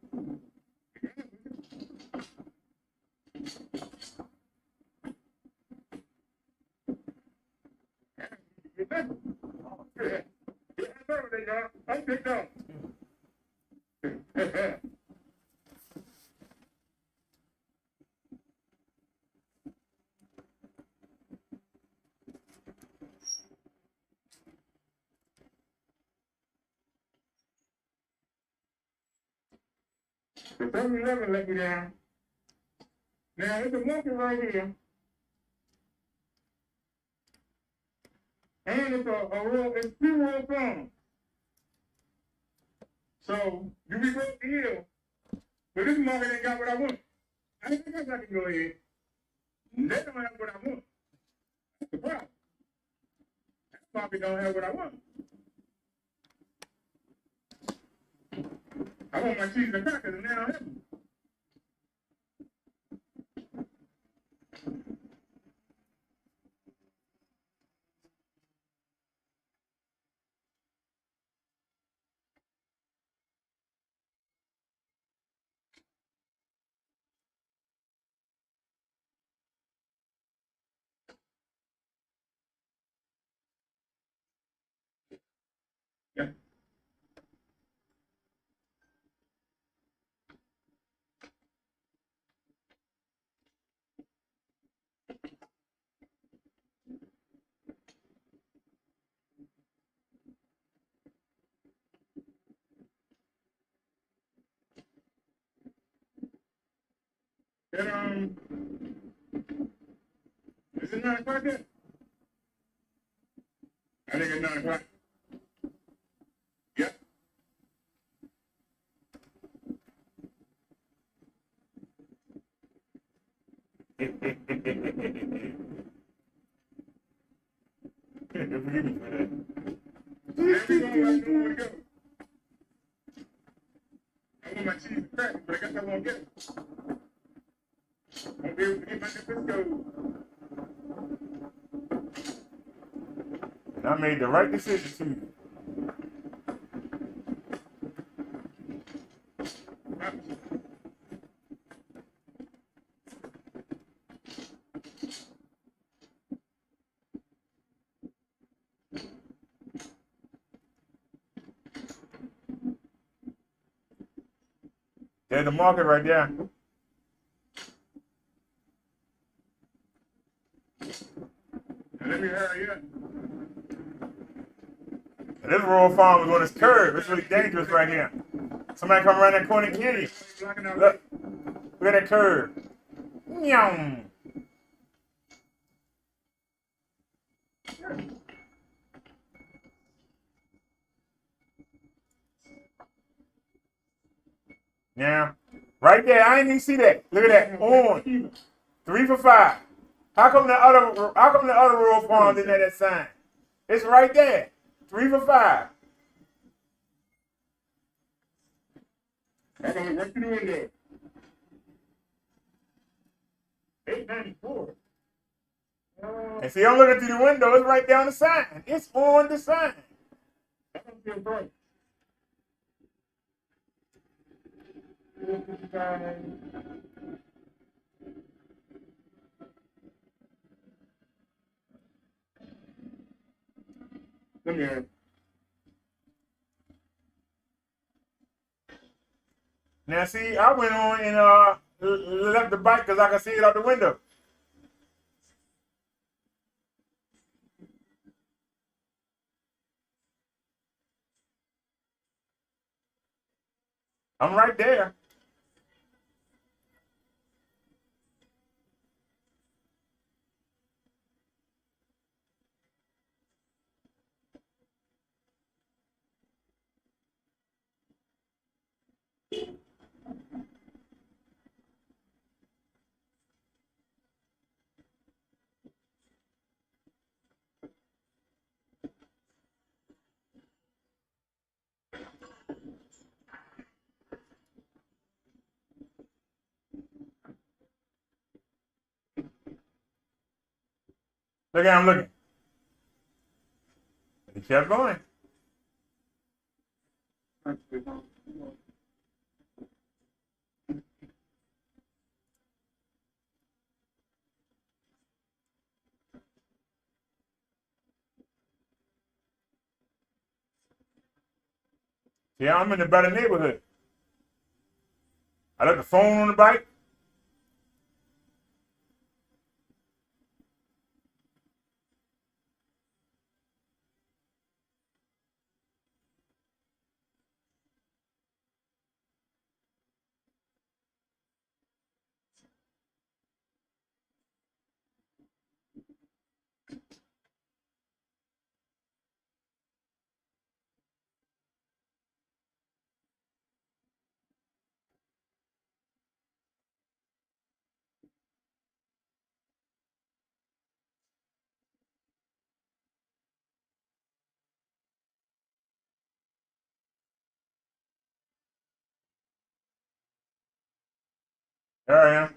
Get nothing. Yeah, that's everything, y'all. I picked up. The 7-Eleven let me down. Now, it's a market right here. And it's it's 2 rural farms. So, you be broke the hill. But this market ain't got what I want. I guess I can go ahead. They don't have what I want. That's the problem. That market don't have what I want. I want my cheese and crackers, and they don't have them. Yeah. And, is it 9 o'clock yet? I think it's 9 o'clock. Yep. I want my cheese and crackers, but I guess I won't get it. Won't be able to get my Nabisco. And I made the right decision too. There's the market right there. Let me hurry up. And this rural farm is on this curve. It's really dangerous right here. Somebody come around that corner and kill you. Look. Look at that curve. Nyam. Now, right there, I didn't even see that. Look at that. On. 3 for 5. How come the other rural farm didn't have that sign? It's right there. 3 for 5. I'm gonna work through the window. 894. And see, I'm looking through the window. It's right down the sign. It's on the sign. I don't feel bright. Come here. Now, see, I went on and left the bike because I could see it out the window. I'm right there. Look at him looking. He kept going. Yeah, I'm in a better neighborhood. I left the phone on the bike. There I am.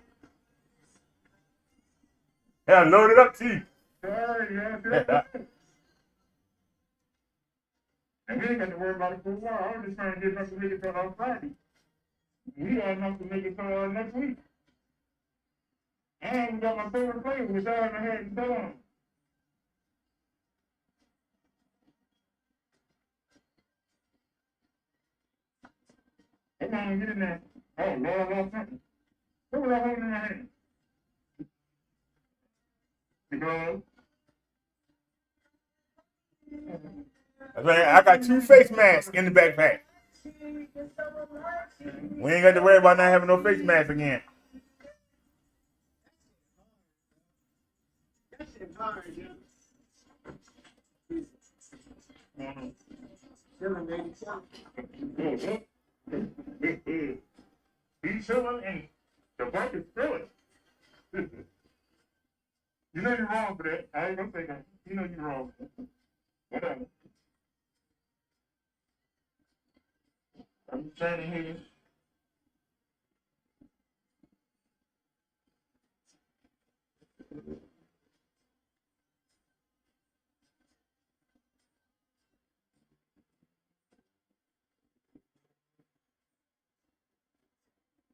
Yeah, load it up too. Yeah. And we ain't got to worry about it for a while. I'm just trying to get enough to make it till on Friday. We got enough to make it till next week. And we got my favorite flavor, which I haven't had in so long. Come on, get in there. Oh, Lord, I lost something. What was I holding in my hand? Because That's right. I got 2 face masks in the backpack. We ain't got to worry about not having no face mask again. That shit hard, yeah. Chillin', baby, chillin'. he's chilling and the bike is filling. You know you're wrong for that. I ain't gonna say that. You know you're wrong. Whatever. I'm standing here.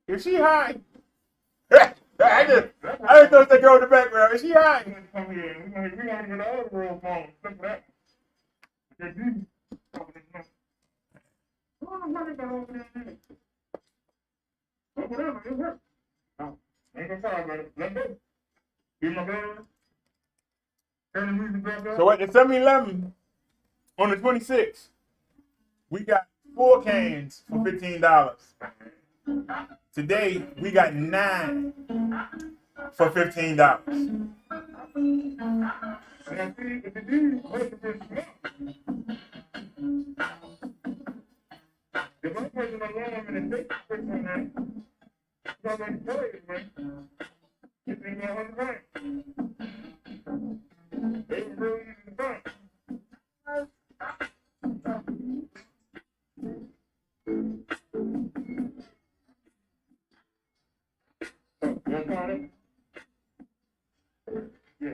Is she high? I just thought they go in the background. Is she high? We're gonna come here and we're gonna get all the world phones. Look at that. Because you I don't know what they got over there. But whatever, it works. No, ain't gonna talk about it. Let go. Get my gun. Turn the music back up. So at the 7-Eleven on the 26th, we got 4 cans for $15. Today we got 9 for $15. And I see if the dude wait for this month. If I'm pushing along and the safety push on that, it's already played, man. It's in your own bank. They really use the bank. You got it? Yeah.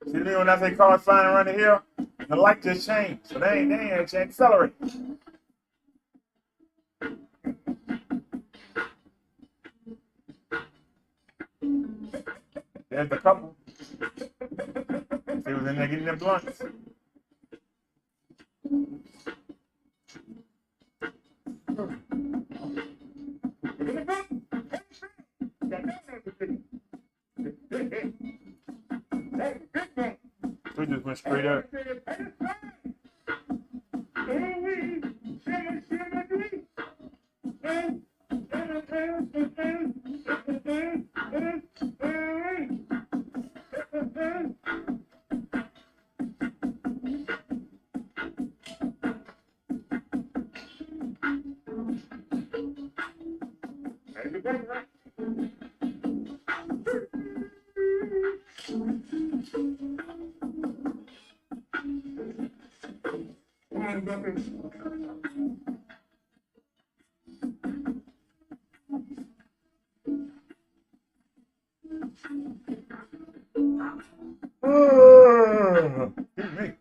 See me when I say cars flying around the hill? The light just changed. So they ain't accelerate. There's the couple. They was in there getting them blunts. We just went straight up. Excuse me.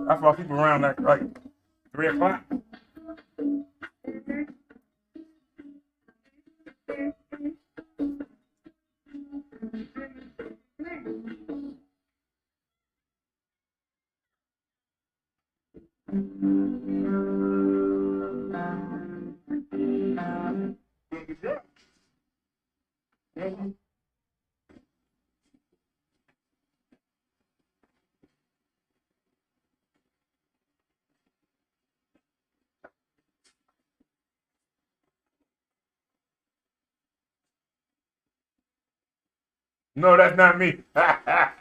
That's why people around like 3 o'clock. No, that's not me. They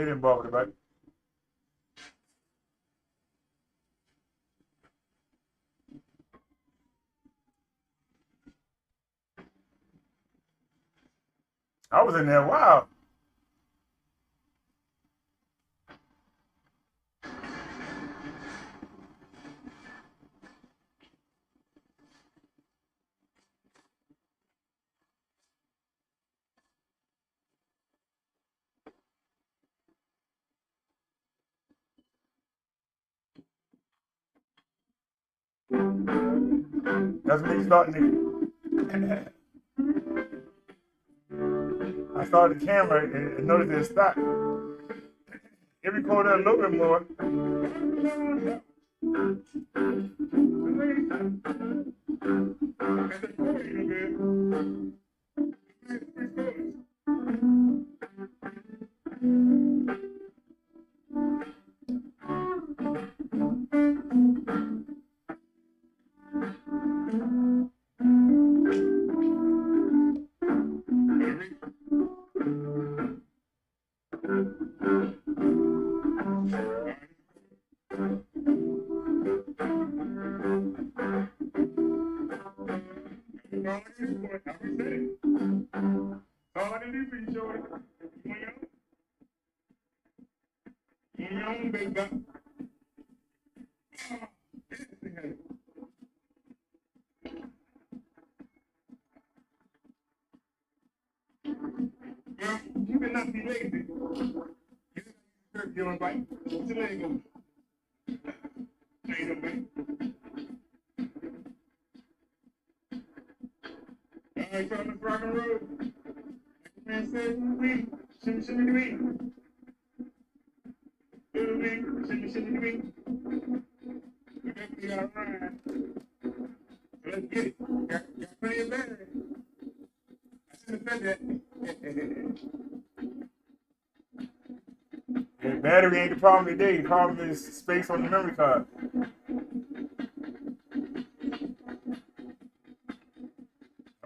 didn't bother about it. I was in there. Wow. That's me starting to. I started the camera and noticed it stopped. It recorded a little bit more. And the 40 of it, I said it. All I can do for you, Shorty. You on your own, baby. This thing has well, you better not be lazy. You're right. Put your leg on. There you go, baby. All right, so let's rock and roll. Man said, we shimmy, shimmy, we. Shimmy, shimmy, we. We definitely got to ride. So let's get it. Got plenty of battery. I should have said that. Yeah, battery ain't the problem today. The problem is space on the memory card.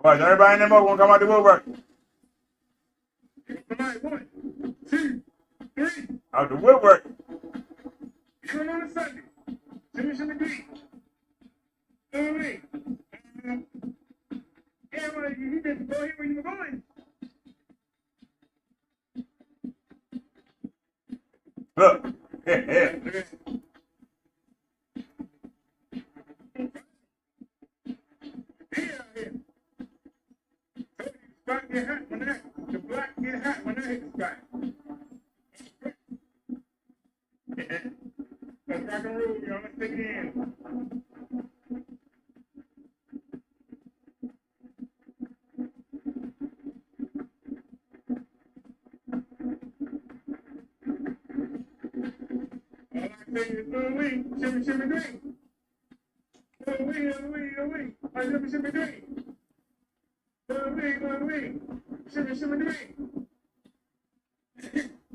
Watch, everybody in them gonna come out the woodwork. Somebody, 1, 2, 3. Out the woodwork. Come on a Sunday. Shimmy, shimmy, we. You know what I mean? Yeah, well, you didn't go here where you were going. Look. Spot get hot when that, the block get hot when that hit the spot. Let's rock and roll, y'all. Let's take it in. All I say is, wing, shimmy, shimmy, drink. Wing. Shimmy, shimmy, drink. Wing. Shimmy, shimmy, drink.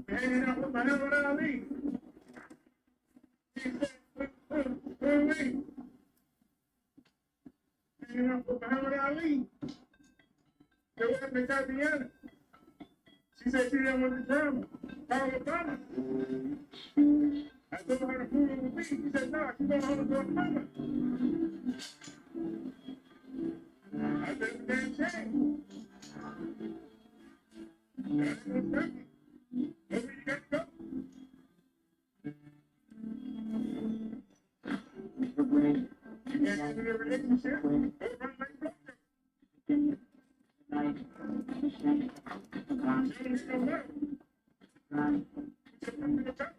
Hanging out with Muhammad Ali. Wing. Hanging out with Muhammad Ali. They went to Tatiana. She said she didn't want the drama. Call Obama. I told her to fool with me. She said, no, she's going home to Obama. I said, it's a damn shame. That's what's happening. That's where you got to go. You can't get in a relationship. Go run like blood. You don't need no love. Just come to the top.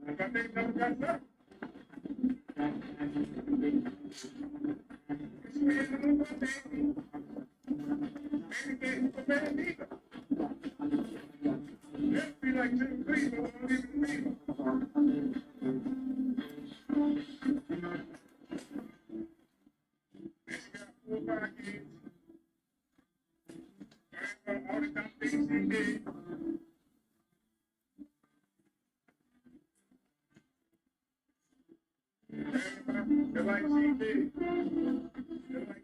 If I think never got love. It's me in the mood, baby. Baby can't be bad either. Let's be like Jim Cleveland, but don't even leave. And she got 4 or 5 kids. And all the dumb things she did. Just like she did. Just like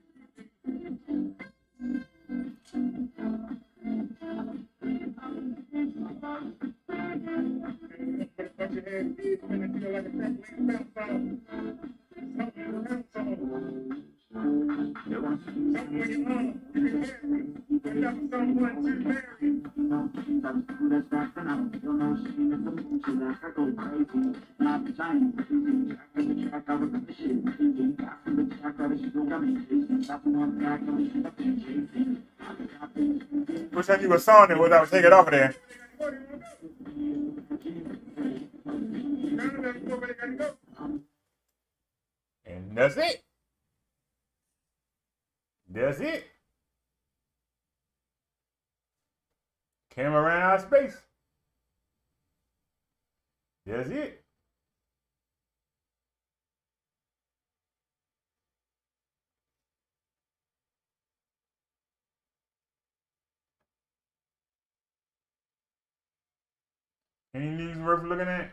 put a bunch of head kids in and feel like a trampoline bounce song. Something around song. Something when you're on, you can carry. Without someone to marry. Which time you a song that was I would take it off of there. And that's it. That's it. Camera ran out of space. That's it. Any news worth looking at?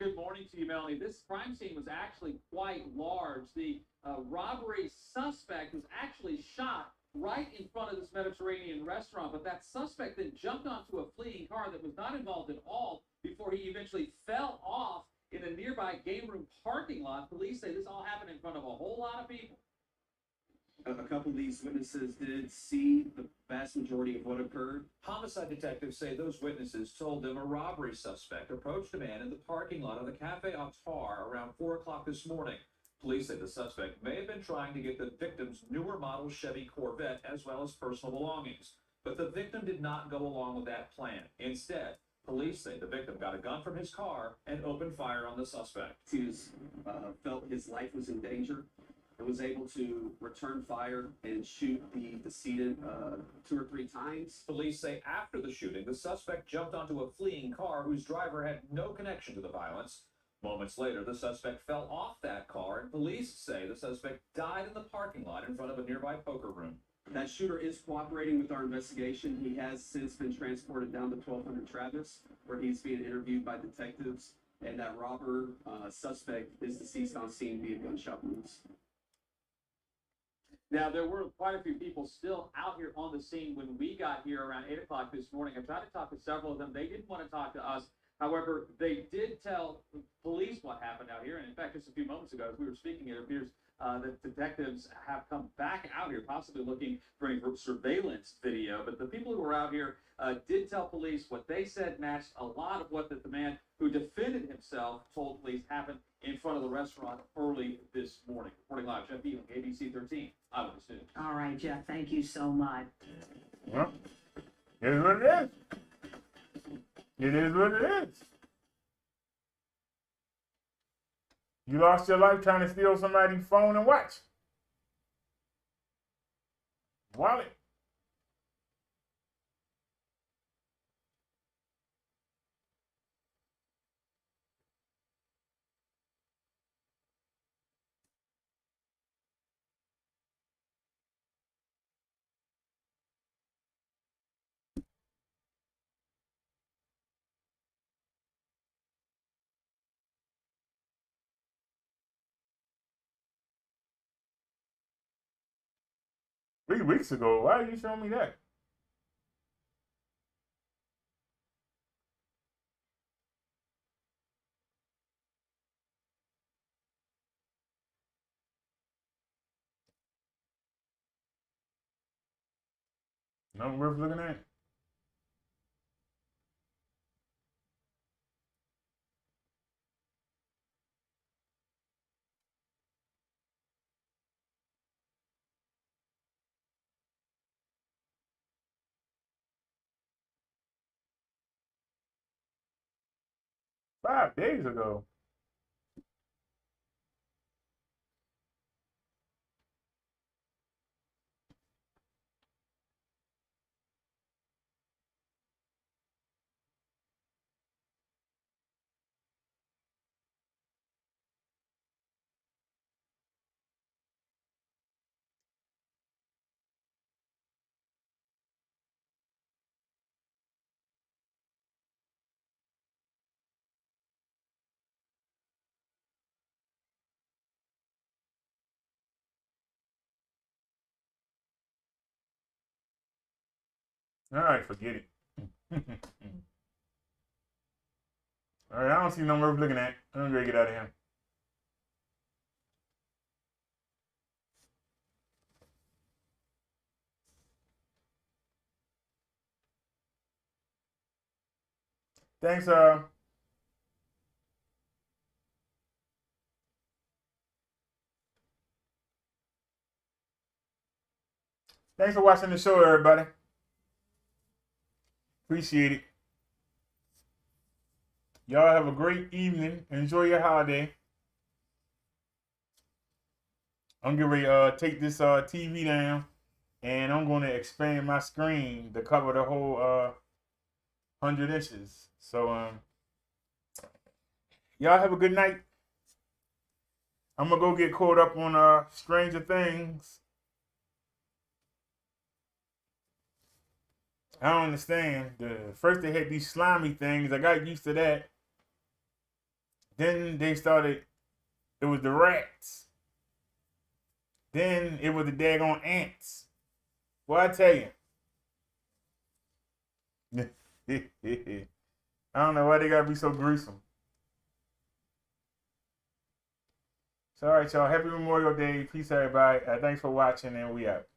Good morning to you, Melanie. This crime scene was actually quite large. The robbery suspect was actually shot right in front of this Mediterranean restaurant, but that suspect then jumped onto a fleeing car that was not involved at all before he eventually fell off in a nearby game room parking lot. Police say this all happened in front of a whole lot of people. A couple of these witnesses did see the vast majority of what occurred. Homicide detectives say those witnesses told them a robbery suspect approached a man in the parking lot of the Cafe Autar around 4 o'clock this morning. Police say the suspect may have been trying to get the victim's newer model Chevy Corvette as well as personal belongings. But the victim did not go along with that plan. Instead, police say the victim got a gun from his car and opened fire on the suspect. He felt his life was in danger and was able to return fire and shoot the decedent 2 or 3 times. Police say after the shooting, the suspect jumped onto a fleeing car whose driver had no connection to the violence. Moments later, the suspect fell off that car, and police say the suspect died in the parking lot in front of a nearby poker room. That shooter is cooperating with our investigation. He has since been transported down to 1200 Travis, where he's being interviewed by detectives. And that robber suspect is deceased on scene via gunshot wounds. Now, there were quite a few people still out here on the scene when we got here around 8 o'clock this morning. I tried to talk to several of them. They didn't want to talk to us. However, they did tell police what happened out here. And in fact, just a few moments ago, as we were speaking, it appears that detectives have come back out here, possibly looking for any surveillance video. But the people who were out here did tell police what they said matched a lot of what the man who defended himself told police happened in front of the restaurant early this morning. Reporting live, Jeff Ealing, ABC 13, Eyewitness News. All right, Jeff, thank you so much. Well, it is what it is. It is what it is. You lost your life trying to steal somebody's phone and watch. Wallet. Three weeks ago. Why are you showing me that? Nothing worth looking at. Five days ago. All right, forget it. All right, I don't see no worth looking at. I'm gonna get out of here. Thanks, thanks for watching the show, everybody. Appreciate it. Y'all have a great evening. Enjoy your holiday. I'm getting ready to take this TV down, and I'm going to expand my screen to cover the whole 100 inches. So, y'all have a good night. I'm going to go get caught up on Stranger Things. I don't understand. First they had these slimy things. I got used to that. Then they started, it was the rats. Then it was the daggone ants. Well, I tell you. I don't know why they gotta be so gruesome. So, all right, y'all. Happy Memorial Day. Peace, everybody. Thanks for watching, and we out.